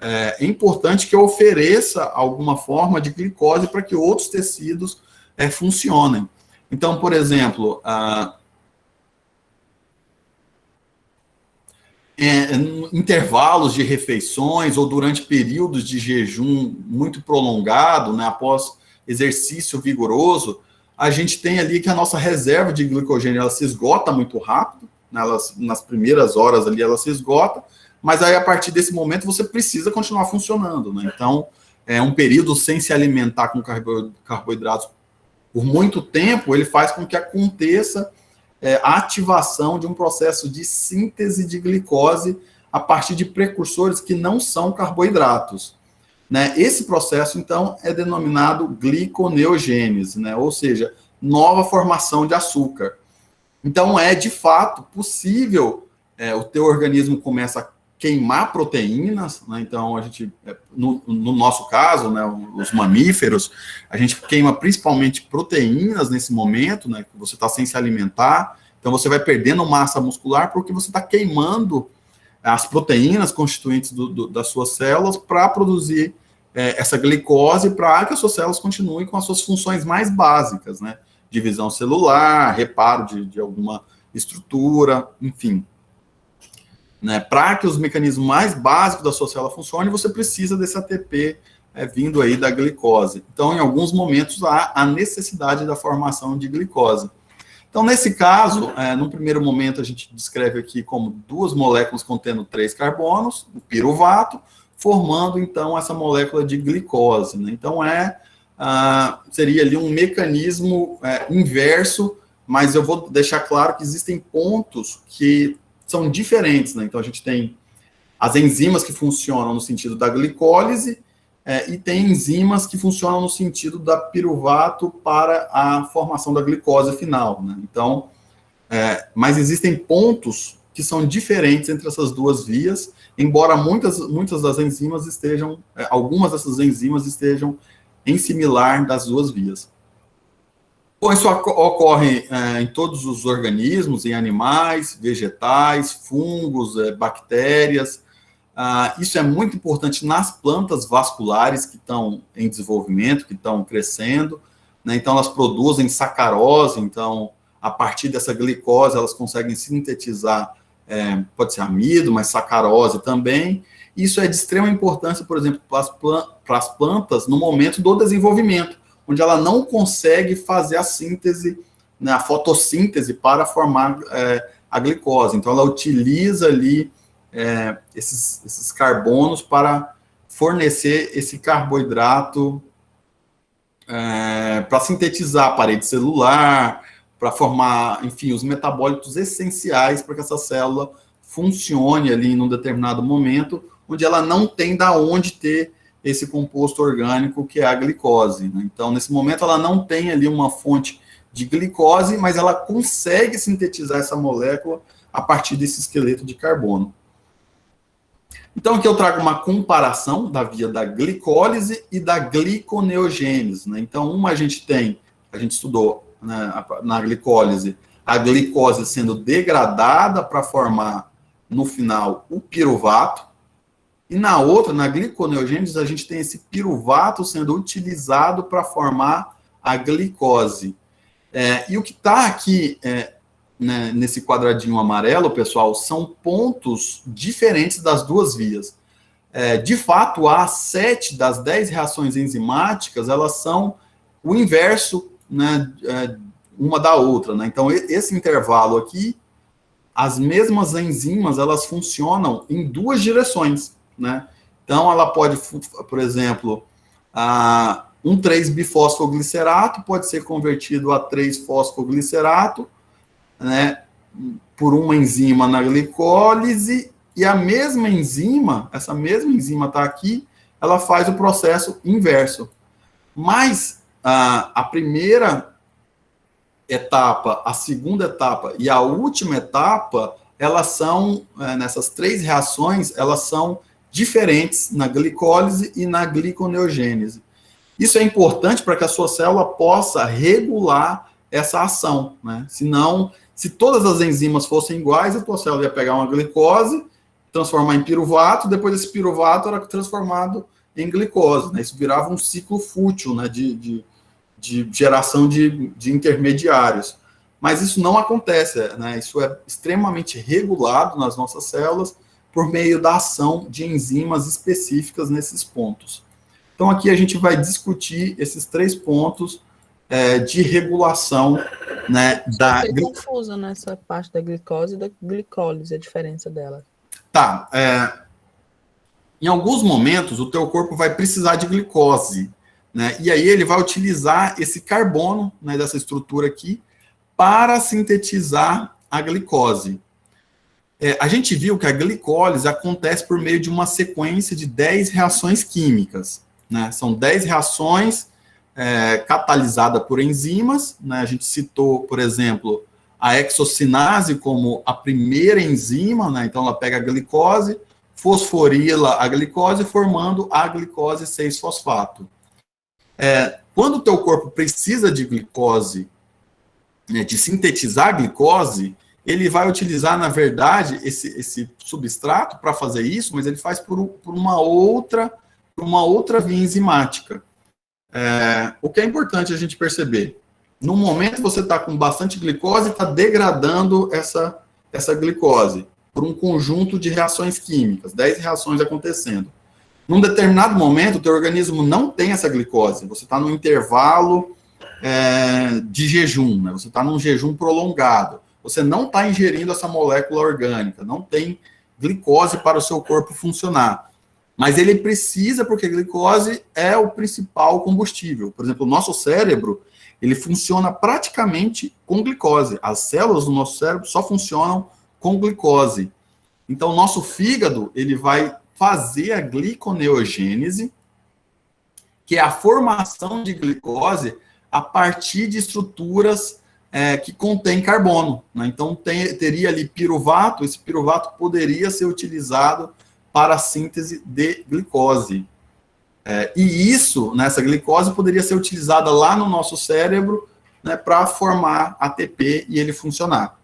é importante que eu ofereça alguma forma de glicose para que outros tecidos funcionem. Então, por exemplo, intervalos de refeições ou durante períodos de jejum muito prolongado, né, após exercício vigoroso, a gente tem ali que a nossa reserva de glicogênio ela se esgota muito rápido, né, nas primeiras horas ali ela se esgota, mas aí a partir desse momento você precisa continuar funcionando, né? Então, um período sem se alimentar com carboidratos por muito tempo, ele faz com que aconteça a ativação de um processo de síntese de glicose a partir de precursores que não são carboidratos, né? Esse processo, então, é denominado gliconeogênese, né? Ou seja, nova formação de açúcar. Então, de fato possível, o teu organismo começa a queimar proteínas, né? Então, a gente, no nosso caso, né, os mamíferos, a gente queima principalmente proteínas nesse momento, né, que você está sem se alimentar, então você vai perdendo massa muscular porque você está queimando as proteínas constituintes das suas células para produzir essa glicose para que as suas células continuem com as suas funções mais básicas, né, divisão celular, reparo de alguma estrutura, enfim. Né, para que os mecanismos mais básicos da sua célula funcionem, você precisa desse ATP vindo aí da glicose. Então, em alguns momentos, há a necessidade da formação de glicose. Então, nesse caso, no primeiro momento, a gente descreve aqui como 2 moléculas contendo 3 carbonos, o piruvato, formando, então, essa molécula de glicose. Né? Então, seria ali um mecanismo inverso, mas eu vou deixar claro que existem pontos que são diferentes, né? Então, a gente tem as enzimas que funcionam no sentido da glicólise e tem enzimas que funcionam no sentido da piruvato para a formação da glicose final, né? Então, mas existem pontos que são diferentes entre essas duas vias, embora muitas das enzimas algumas dessas enzimas estejam em similar das duas vias. Bom, isso ocorre em todos os organismos, em animais, vegetais, fungos, bactérias. Isso é muito importante nas plantas vasculares que estão em desenvolvimento, que estão crescendo, né? Então, elas produzem sacarose, então, a partir dessa glicose, elas conseguem sintetizar, pode ser amido, mas sacarose também. Isso é de extrema importância, por exemplo, para as plantas no momento do desenvolvimento, onde ela não consegue fazer a síntese, né, a fotossíntese para formar a glicose. Então, ela utiliza ali esses carbonos para fornecer esse carboidrato para sintetizar a parede celular, para formar, enfim, os metabólitos essenciais para que essa célula funcione ali em um determinado momento, onde ela não tem da onde ter esse composto orgânico que é a glicose, né? Então, nesse momento, ela não tem ali uma fonte de glicose, mas ela consegue sintetizar essa molécula a partir desse esqueleto de carbono. Então, aqui eu trago uma comparação da via da glicólise e da gliconeogênese, né? Então, a gente estudou, né, na glicólise, a glicose sendo degradada para formar, no final, o piruvato, e na outra, na gliconeogênese, a gente tem esse piruvato sendo utilizado para formar a glicose. E o que está aqui, né, nesse quadradinho amarelo, pessoal, são pontos diferentes das duas vias. De fato, há 7 das 10 reações enzimáticas, elas são o inverso, né, uma da outra, né? Então, esse intervalo aqui, as mesmas enzimas, elas funcionam em 2 direções, né? Então, ela pode, por exemplo, um 3-bifosfoglicerato pode ser convertido a 3-fosfoglicerato, né, por uma enzima na glicólise, e a mesma enzima, essa mesma enzima está aqui, ela faz o processo inverso. Mas a primeira etapa, a segunda etapa e a última etapa, elas são, nessas 3 reações, elas são diferentes na glicólise e na gliconeogênese. Isso é importante para que a sua célula possa regular essa ação, né? Senão, se todas as enzimas fossem iguais, a tua célula ia pegar uma glicose, transformar em piruvato, depois esse piruvato era transformado em glicose, né? Isso virava um ciclo fútil, né, de de geração de intermediários. Mas isso não acontece, né? Isso é extremamente regulado nas nossas células por meio da ação de enzimas específicas nesses pontos. Então, aqui a gente vai discutir esses 3 pontos de regulação, né, da... Fiquei confusa nessa parte da glicose e da glicólise, a diferença dela. Tá, em alguns momentos o teu corpo vai precisar de glicose, né, e aí ele vai utilizar esse carbono, né, dessa estrutura aqui, para sintetizar a glicose. A gente viu que a glicólise acontece por meio de uma sequência de 10 reações químicas, né, são 10 reações catalisada por enzimas, né? A gente citou, por exemplo, a hexocinase como a primeira enzima, né? Então ela pega a glicose, fosforila a glicose, formando a glicose 6-fosfato. Quando o teu corpo precisa de glicose, né, de sintetizar a glicose, ele vai utilizar, na verdade, esse substrato para fazer isso, mas ele faz por uma outra via enzimática. O que é importante a gente perceber, no momento você está com bastante glicose, está degradando essa glicose por um conjunto de reações químicas, 10 reações acontecendo. Num determinado momento, o teu organismo não tem essa glicose, você está num intervalo de jejum, né? Você está num jejum prolongado, você não está ingerindo essa molécula orgânica, não tem glicose para o seu corpo funcionar. Mas ele precisa, porque a glicose é o principal combustível. Por exemplo, o nosso cérebro, ele funciona praticamente com glicose. As células do nosso cérebro só funcionam com glicose. Então, o nosso fígado, ele vai fazer a gliconeogênese, que é a formação de glicose a partir de estruturas que contêm carbono, né? Então, teria ali piruvato, esse piruvato poderia ser utilizado para a síntese de glicose. E isso, essa glicose, poderia ser utilizada lá no nosso cérebro, né, para formar ATP e ele funcionar.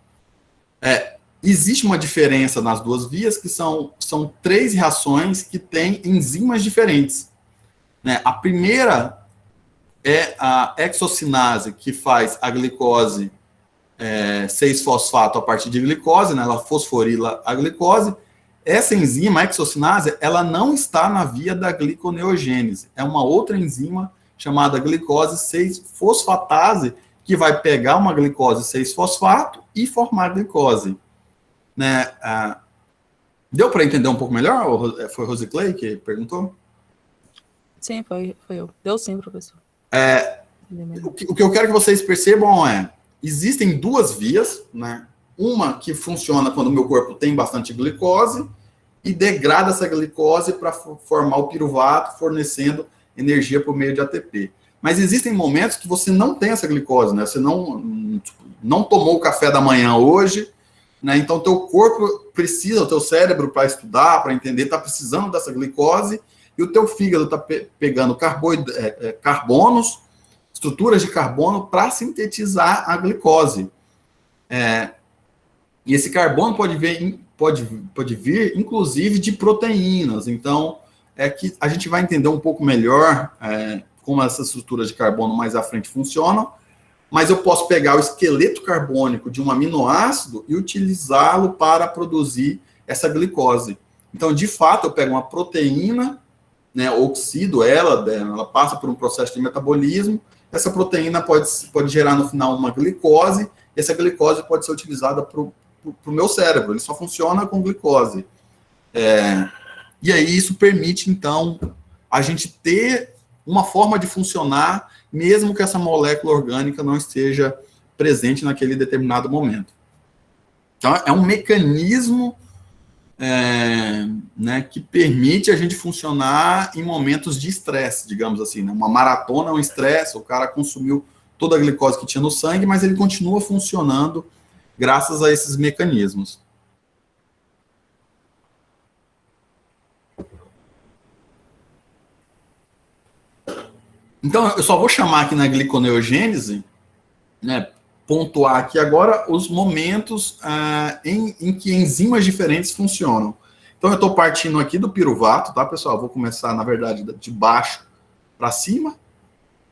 Existe uma diferença nas duas vias, que são 3 reações que têm enzimas diferentes, né? A primeira é a hexocinase, que faz a glicose 6-fosfato a partir de glicose, né? Ela fosforila a glicose. Essa enzima, a hexocinase, ela não está na via da gliconeogênese. É uma outra enzima chamada glicose 6-fosfatase, que vai pegar uma glicose 6-fosfato e formar glicose. Né? Deu para entender um pouco melhor? Ou foi Rosiclay que perguntou? Sim, foi eu. Deu sim, professor. O que eu quero que vocês percebam existem 2 vias, né? Uma que funciona quando o meu corpo tem bastante glicose e degrada essa glicose para formar o piruvato, fornecendo energia por meio de ATP. Mas existem momentos que você não tem essa glicose, né? Você não tomou o café da manhã hoje, né? Então, o teu corpo precisa, o teu cérebro, para estudar, para entender, está precisando dessa glicose, e o teu fígado está pegando carbonos, estruturas de carbono, para sintetizar a glicose. E esse carbono pode vir, inclusive, de proteínas. Então, que a gente vai entender um pouco melhor como essas estruturas de carbono mais à frente funcionam, mas eu posso pegar o esqueleto carbônico de um aminoácido e utilizá-lo para produzir essa glicose. Então, de fato, eu pego uma proteína, né, oxido ela passa por um processo de metabolismo, essa proteína pode gerar no final uma glicose, e essa glicose pode ser utilizada para o meu cérebro, ele só funciona com glicose. E aí isso permite, então, a gente ter uma forma de funcionar, mesmo que essa molécula orgânica não esteja presente naquele determinado momento. Então, é um mecanismo né, que permite a gente funcionar em momentos de estresse, digamos assim. Né? Uma maratona é um estresse, o cara consumiu toda a glicose que tinha no sangue, mas ele continua funcionando graças a esses mecanismos. Então, eu só vou chamar aqui na gliconeogênese, né, pontuar aqui agora os momentos em que enzimas diferentes funcionam. Então, eu estou partindo aqui do piruvato, tá, pessoal? Eu vou começar, na verdade, de baixo para cima.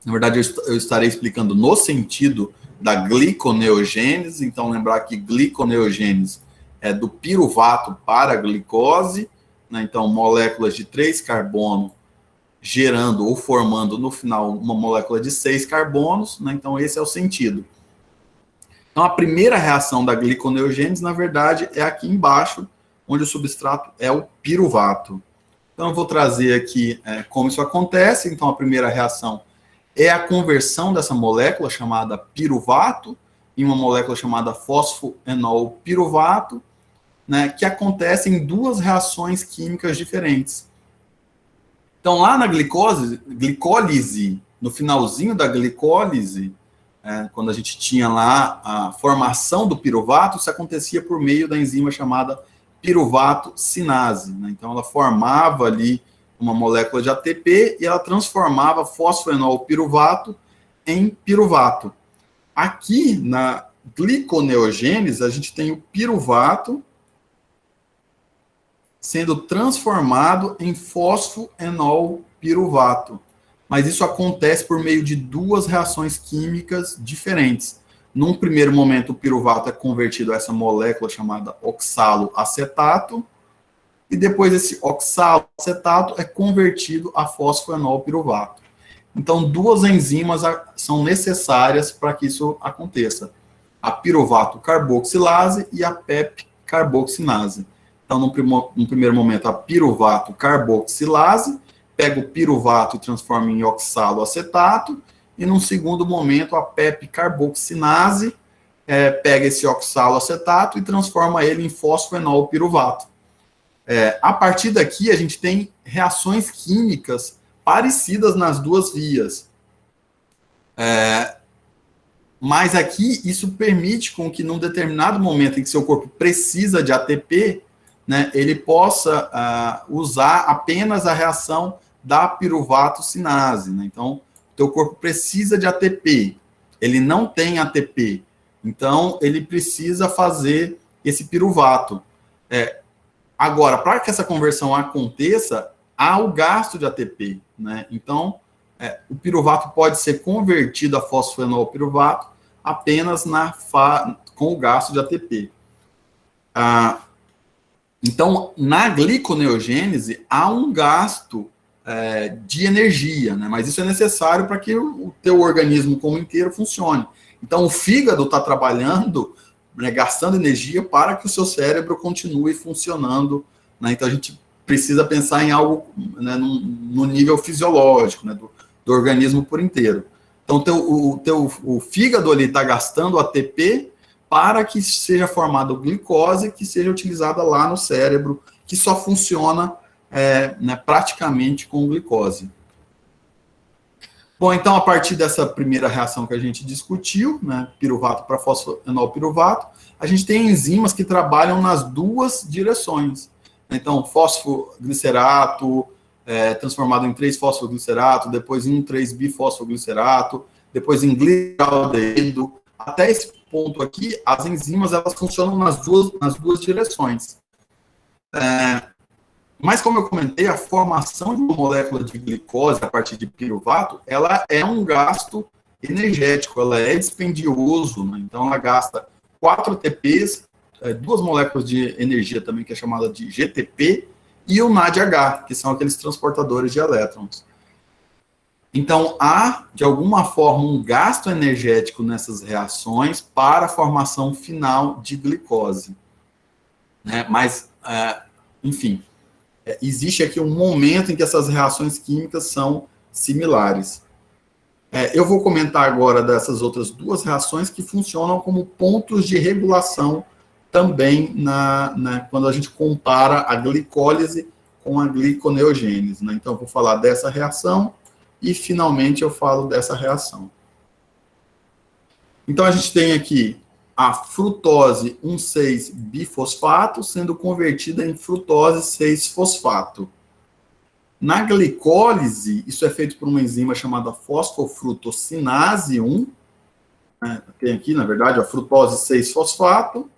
Na verdade, eu estarei explicando no sentido da gliconeogênese. Então, lembrar que gliconeogênese é do piruvato para a glicose, né? Então, moléculas de 3 carbono gerando ou formando, no final, uma molécula de 6 carbonos, né? Então, esse é o sentido. Então, a primeira reação da gliconeogênese, na verdade, é aqui embaixo, onde o substrato é o piruvato. Então, eu vou trazer aqui como isso acontece. Então, a primeira reação é a conversão dessa molécula chamada piruvato em uma molécula chamada fosfoenol piruvato, né, que acontece em duas reações químicas diferentes. Então, lá na glicólise, no finalzinho da glicólise, quando a gente tinha lá a formação do piruvato, isso acontecia por meio da enzima chamada piruvato sinase, né? Então, ela formava ali uma molécula de ATP e ela transformava fosfoenol piruvato em piruvato. Aqui, na gliconeogênese, a gente tem o piruvato sendo transformado em fosfoenol piruvato. Mas isso acontece por meio de duas reações químicas diferentes. Num primeiro momento, o piruvato é convertido a essa molécula chamada oxaloacetato, e depois esse oxaloacetato é convertido a fosfoenol piruvato. Então, duas enzimas são necessárias para que isso aconteça. A piruvato carboxilase e a PEP carboxinase. Então, num primeiro momento, a piruvato carboxilase pega o piruvato e transforma em oxaloacetato, e num segundo momento, a PEP carboxinase pega esse oxaloacetato e transforma ele em fosfoenol piruvato. A partir daqui, a gente tem reações químicas parecidas nas duas vias. Mas aqui, isso permite com que, num determinado momento em que seu corpo precisa de ATP, né, ele possa usar apenas a reação da piruvato sinase, né? Então, o teu corpo precisa de ATP, ele não tem ATP, então ele precisa fazer esse piruvato. Agora, para que essa conversão aconteça, há o gasto de ATP, né? Então, o piruvato pode ser convertido a fosfoenol piruvato apenas com o gasto de ATP. Então, na gliconeogênese, há um gasto de energia, né? Mas isso é necessário para que o teu organismo como inteiro funcione. Então, o fígado está trabalhando, né, gastando energia para que o seu cérebro continue funcionando, né? Então, a gente precisa pensar em algo, né, no nível fisiológico, né, do organismo por inteiro. Então, o fígado ali está gastando ATP para que seja formada glicose, que seja utilizada lá no cérebro, que só funciona né, praticamente com glicose. Bom, então, a partir dessa primeira reação que a gente discutiu, né, piruvato para fosfoenol piruvato, a gente tem enzimas que trabalham nas duas direções. Então, fosfoglicerato, transformado em 3-fosfoglicerato, depois em 3-bifosfoglicerato, depois em gliceraldeído. Até esse ponto aqui, as enzimas elas funcionam nas duas direções. Mas, como eu comentei, a formação de uma molécula de glicose a partir de piruvato, ela é um gasto energético, ela é dispendioso, né? Então, ela gasta 4 ATPs, duas moléculas de energia também, que é chamada de GTP, e o NADH, que são aqueles transportadores de elétrons. Então, há, de alguma forma, um gasto energético nessas reações para a formação final de glicose, né? Mas, enfim, existe aqui um momento em que essas reações químicas são similares. Eu vou comentar agora dessas outras duas reações que funcionam como pontos de regulação também quando a gente compara a glicólise com a gliconeogênese, né? Então, eu vou falar dessa reação e, finalmente, eu falo dessa reação. Então, a gente tem aqui a frutose 1,6-bifosfato sendo convertida em frutose 6-fosfato. Na glicólise, isso é feito por uma enzima chamada fosfofrutosinase 1. Tem aqui, na verdade, a frutose 6-fosfato.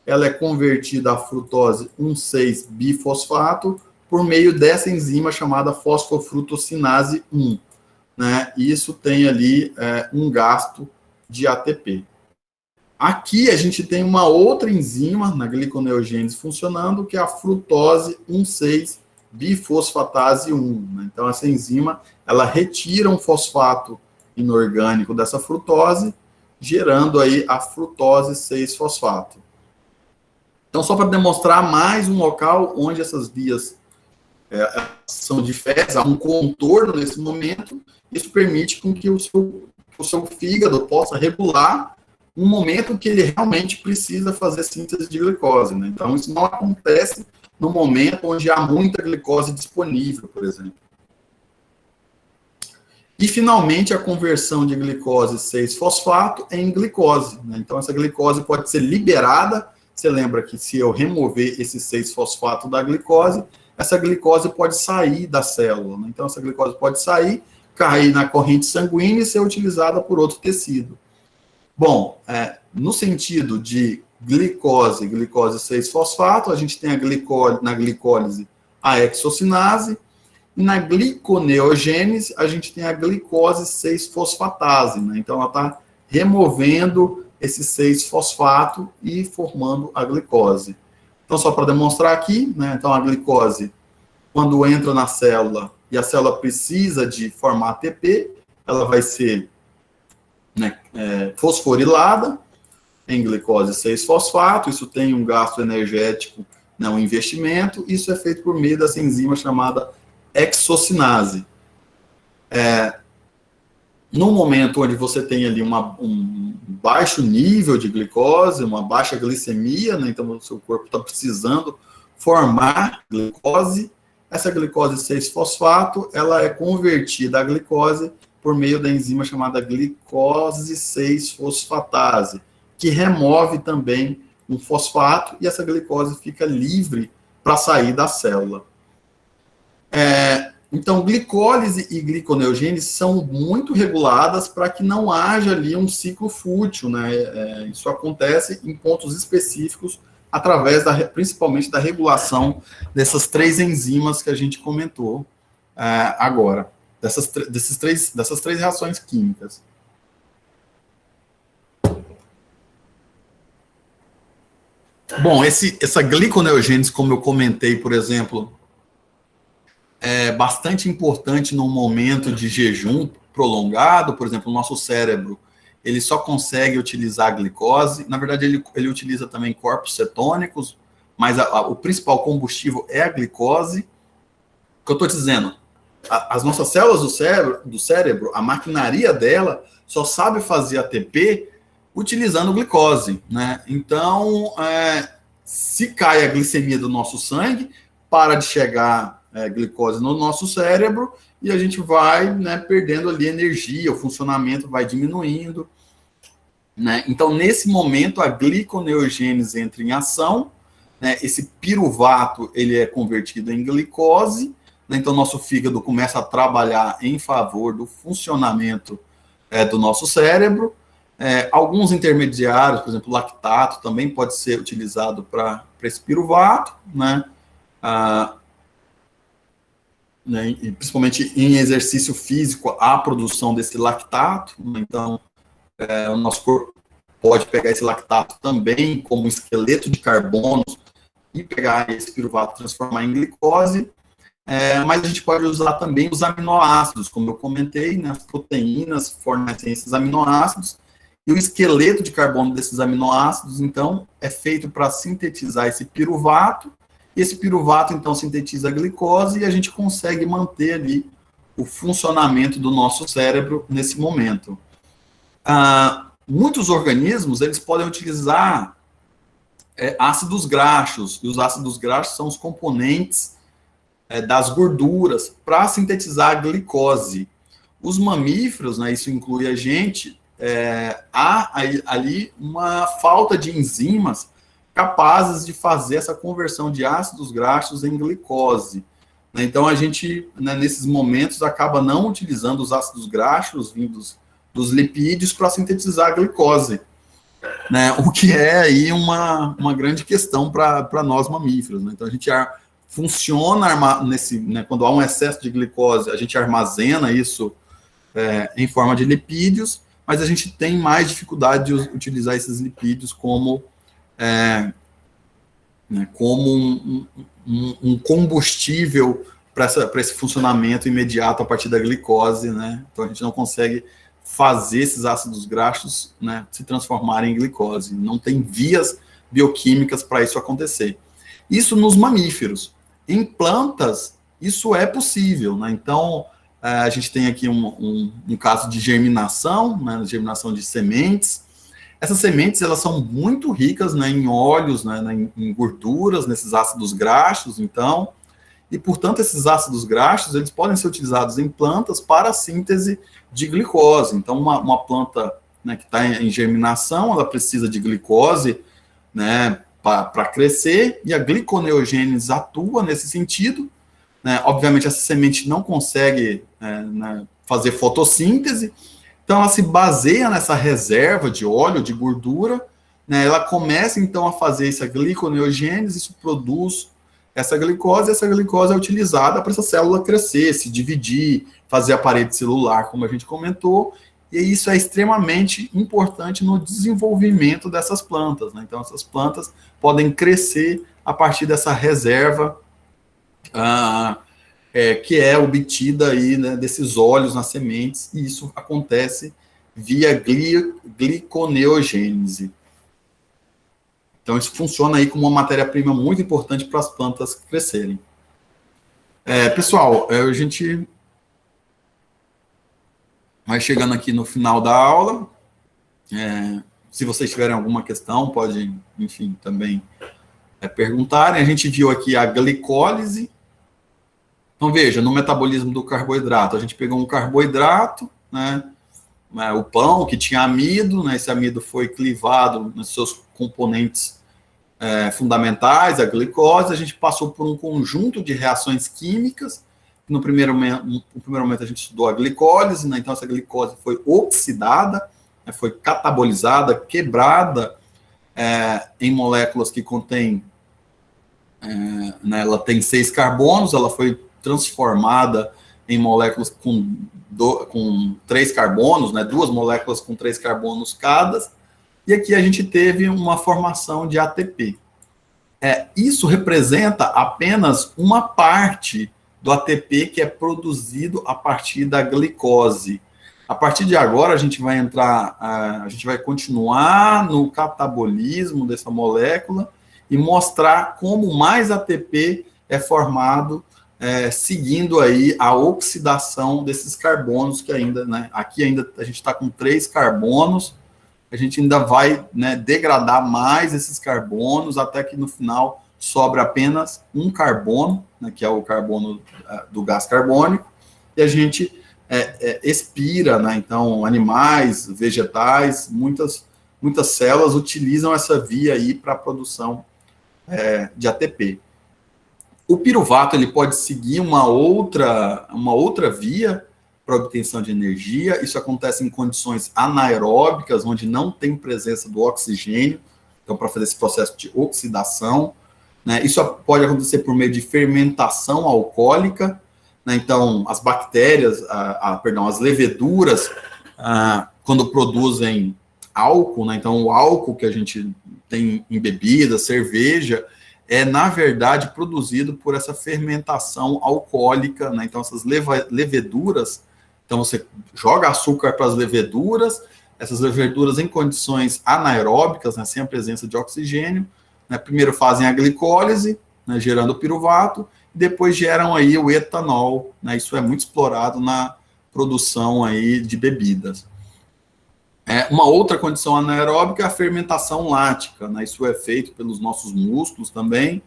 Ela é convertida a frutose 1,6-bifosfato por meio dessa enzima chamada fosfofrutosinase 1. né? E isso tem ali um gasto de ATP. Aqui a gente tem uma outra enzima na gliconeogênese funcionando, que é a frutose 1,6-bifosfatase 1. Né? Então, essa enzima, ela retira um fosfato inorgânico dessa frutose, gerando aí a frutose 6-fosfato. Então, só para demonstrar mais um local onde essas vias são diferentes, há um contorno nesse momento, isso permite com que o seu fígado possa regular um momento que ele realmente precisa fazer síntese de glicose. Né? Então, isso não acontece no momento onde há muita glicose disponível, por exemplo. E, finalmente, a conversão de glicose 6-fosfato em glicose. Né? Então, essa glicose pode ser liberada. Você lembra que se eu remover esse 6-fosfato da glicose, essa glicose pode sair da célula. Né? Então, essa glicose pode sair, cair na corrente sanguínea e ser utilizada por outro tecido. Bom, no sentido de glicose 6-fosfato, a gente tem na glicólise a hexocinase, e na gliconeogênese a gente tem a glicose 6-fosfatase, né? Então ela está removendo esse 6-fosfato e formando a glicose. Então, só para demonstrar aqui, né? Então a glicose, quando entra na célula e a célula precisa de formar ATP, ela vai ser fosforilada em glicose 6-fosfato, isso tem um gasto energético, né, um investimento, isso é feito por meio dessa enzima chamada hexocinase. No momento onde você tem ali um baixo nível de glicose, uma baixa glicemia, né, então o seu corpo está precisando formar glicose, essa glicose 6-fosfato, ela é convertida a glicose por meio da enzima chamada glicose 6-fosfatase, que remove também um fosfato e essa glicose fica livre para sair da célula. Então, glicólise e gliconeogênese são muito reguladas para que não haja ali um ciclo fútil, né? Isso acontece em pontos específicos através, principalmente, da regulação dessas três enzimas que a gente comentou agora. Dessas três reações químicas. Bom, essa gliconeogênese, como eu comentei, por exemplo, é bastante importante num momento de jejum prolongado. Por exemplo, o nosso cérebro, ele só consegue utilizar a glicose. Na verdade, ele utiliza também corpos cetônicos, mas o principal combustível é a glicose. O que eu estou dizendo? As nossas células do cérebro, a maquinaria dela, só sabe fazer ATP utilizando glicose, né? Então, se cai a glicemia do nosso sangue, para de chegar glicose no nosso cérebro e a gente vai, né, perdendo ali energia, o funcionamento vai diminuindo, né? Então, nesse momento, a gliconeogênese entra em ação, né? Esse piruvato ele é convertido em glicose. Então, nosso fígado começa a trabalhar em favor do funcionamento do nosso cérebro. Alguns intermediários, por exemplo, lactato, também pode ser utilizado para esse piruvato, né? E principalmente em exercício físico, a produção desse lactato. Então, o nosso corpo pode pegar esse lactato também como um esqueleto de carbonos e pegar esse piruvato, transformar em glicose. Mas a gente pode usar também os aminoácidos, como eu comentei, né? As proteínas fornecem esses aminoácidos, e o esqueleto de carbono desses aminoácidos, então, é feito para sintetizar esse piruvato, e esse piruvato, então, sintetiza a glicose, e a gente consegue manter ali o funcionamento do nosso cérebro nesse momento. Muitos organismos, eles podem utilizar ácidos graxos, e os ácidos graxos são os componentes das gorduras para sintetizar a glicose. Os mamíferos, né, isso inclui a gente, há ali uma falta de enzimas capazes de fazer essa conversão de ácidos graxos em glicose. Então, a gente, né, nesses momentos, acaba não utilizando os ácidos graxos vindos dos lipídios para sintetizar a glicose, né, o que é aí uma grande questão para nós mamíferos. Né? Então, a gente funciona né, quando há um excesso de glicose, a gente armazena isso em forma de lipídios, mas a gente tem mais dificuldade de utilizar esses lipídios como um combustível para esse funcionamento imediato a partir da glicose, né? Então a gente não consegue fazer esses ácidos graxos, né, se transformarem em glicose. Não tem vias bioquímicas para isso acontecer. Isso nos mamíferos. Em plantas, isso é possível, né? Então, a gente tem aqui um caso de germinação, né, germinação de sementes. Essas sementes, elas são muito ricas, né, em óleos, né, em gorduras, nesses ácidos graxos, então, e, portanto, esses ácidos graxos, eles podem ser utilizados em plantas para a síntese de glicose. Então, uma planta, né, que está em germinação, ela precisa de glicose, né, para crescer, e a gliconeogênese atua nesse sentido, né? Obviamente, essa semente não consegue né, fazer fotossíntese, então ela se baseia nessa reserva de óleo, de gordura, né? Ela começa, então, a fazer essa gliconeogênese, isso produz essa glicose é utilizada para essa célula crescer, se dividir, fazer a parede celular, como a gente comentou, e isso é extremamente importante no desenvolvimento dessas plantas, né? Então, essas plantas podem crescer a partir dessa reserva que é obtida aí, né, desses óleos nas sementes, e isso acontece via gliconeogênese. Então, isso funciona aí como uma matéria-prima muito importante para as plantas crescerem. Pessoal, a gente vai chegando aqui no final da aula. Se vocês tiverem alguma questão, podem, enfim, também perguntarem. A gente viu aqui a glicólise. Então, veja, no metabolismo do carboidrato, a gente pegou um carboidrato, né, o pão, que tinha amido, né, esse amido foi clivado nos seus componentes fundamentais, a glicose, a gente passou por um conjunto de reações químicas. No primeiro momento a gente estudou a glicólise, né, então essa glicose foi oxidada, né, foi catabolizada, quebrada em moléculas que contêm, né, ela tem 6 carbonos, ela foi transformada em moléculas com 3 carbonos, né, 2 moléculas com 3 carbonos cada, e aqui a gente teve uma formação de ATP. Isso representa apenas uma parte do ATP que é produzido a partir da glicose. A partir de agora, a gente vai continuar no catabolismo dessa molécula e mostrar como mais ATP é formado seguindo aí a oxidação desses carbonos que ainda, né, aqui ainda a gente está com 3 carbonos, a gente ainda vai, né, degradar mais esses carbonos até que no final sobra apenas um carbono, né, que é o carbono do gás carbônico, e a gente expira, né, então animais, vegetais, muitas células utilizam essa via aí para a produção de ATP. O piruvato ele pode seguir uma outra via para obtenção de energia. Isso acontece em condições anaeróbicas, onde não tem presença do oxigênio, então para fazer esse processo de oxidação, né? Isso pode acontecer por meio de fermentação alcoólica, né? Então as bactérias, as leveduras, quando produzem álcool, né? Então o álcool que a gente tem em bebida, cerveja, na verdade, produzido por essa fermentação alcoólica, né? Então, essas leveduras, então você joga açúcar para as leveduras, essas leveduras em condições anaeróbicas, né? Sem a presença de oxigênio, né? Primeiro fazem a glicólise, né? Gerando o piruvato, e depois geram aí o etanol, né? Isso é muito explorado na produção aí de bebidas. Uma outra condição anaeróbica é a fermentação lática, né? Isso é feito pelos nossos músculos também,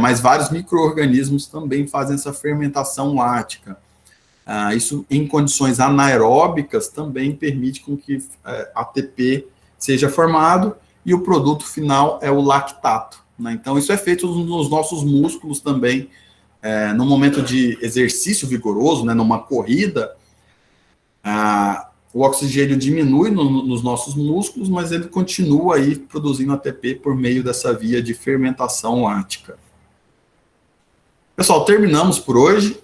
mas vários micro-organismos também fazem essa fermentação lática. Isso em condições anaeróbicas também permite com que ATP seja formado e o produto final é o lactato, né? Então isso é feito nos nossos músculos também, no momento de exercício vigoroso, né? Numa corrida, o oxigênio diminui nos nossos músculos, mas ele continua aí produzindo ATP por meio dessa via de fermentação lática. Pessoal, terminamos por hoje.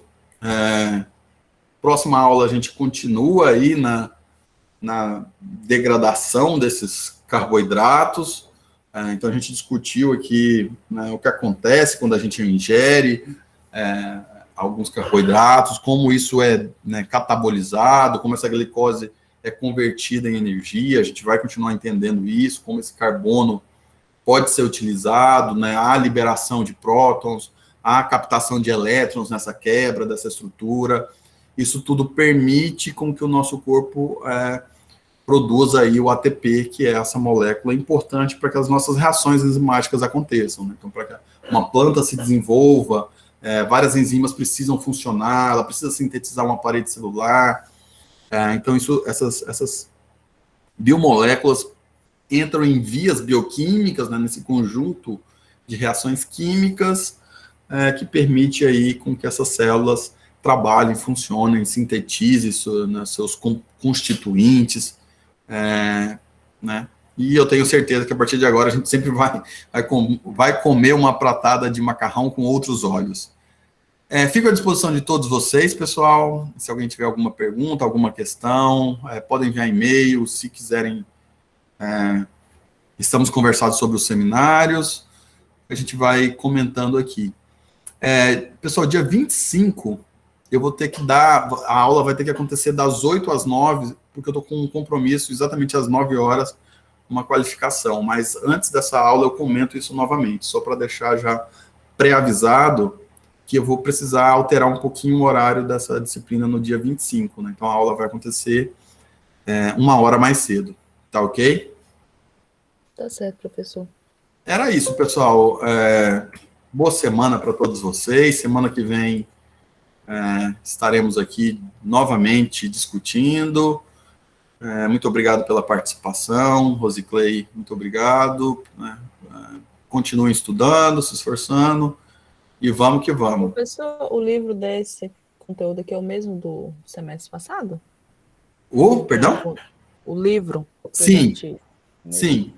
próxima aula a gente continua aí na degradação desses carboidratos. Então, a gente discutiu aqui, né, o que acontece quando a gente ingere alguns carboidratos, como isso é, né, catabolizado, como essa glicose é convertida em energia. A gente vai continuar entendendo isso, como esse carbono pode ser utilizado, né, a liberação de prótons, a captação de elétrons nessa quebra dessa estrutura. Isso tudo permite com que o nosso corpo produza aí o ATP, que é essa molécula importante para que as nossas reações enzimáticas aconteçam, né? Então, para que uma planta se desenvolva, várias enzimas precisam funcionar, ela precisa sintetizar uma parede celular. Então, essas biomoléculas entram em vias bioquímicas, né, nesse conjunto de reações químicas que permite aí com que essas células trabalhem, funcionem, sintetizem seus constituintes, né? E eu tenho certeza que a partir de agora a gente sempre vai comer uma pratada de macarrão com outros olhos. Fico à disposição de todos vocês, pessoal. Se alguém tiver alguma pergunta, alguma questão, podem enviar e-mail. Se quiserem, estamos conversando sobre os seminários, a gente vai comentando aqui. Pessoal, dia 25, eu vou ter que a aula vai ter que acontecer das 8 às 9, porque eu estou com um compromisso exatamente às 9 horas, uma qualificação. Mas antes dessa aula eu comento isso novamente, só para deixar já pré-avisado que eu vou precisar alterar um pouquinho o horário dessa disciplina no dia 25, né? Então a aula vai acontecer 1 hora mais cedo, tá ok? Tá certo, professor. Era isso, pessoal. Boa semana para todos vocês. Semana que vem estaremos aqui novamente discutindo. Muito obrigado pela participação. Rosiclei, muito obrigado. Continuem estudando, se esforçando. E vamos que vamos. Professor, o livro desse conteúdo aqui é o mesmo do semestre passado? Perdão? O livro? Sim. Sim,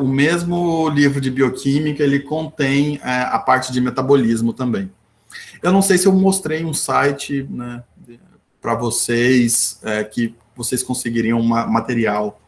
o mesmo livro de bioquímica, ele contém a parte de metabolismo também. Eu não sei se eu mostrei um site, né, para vocês, que vocês conseguiriam material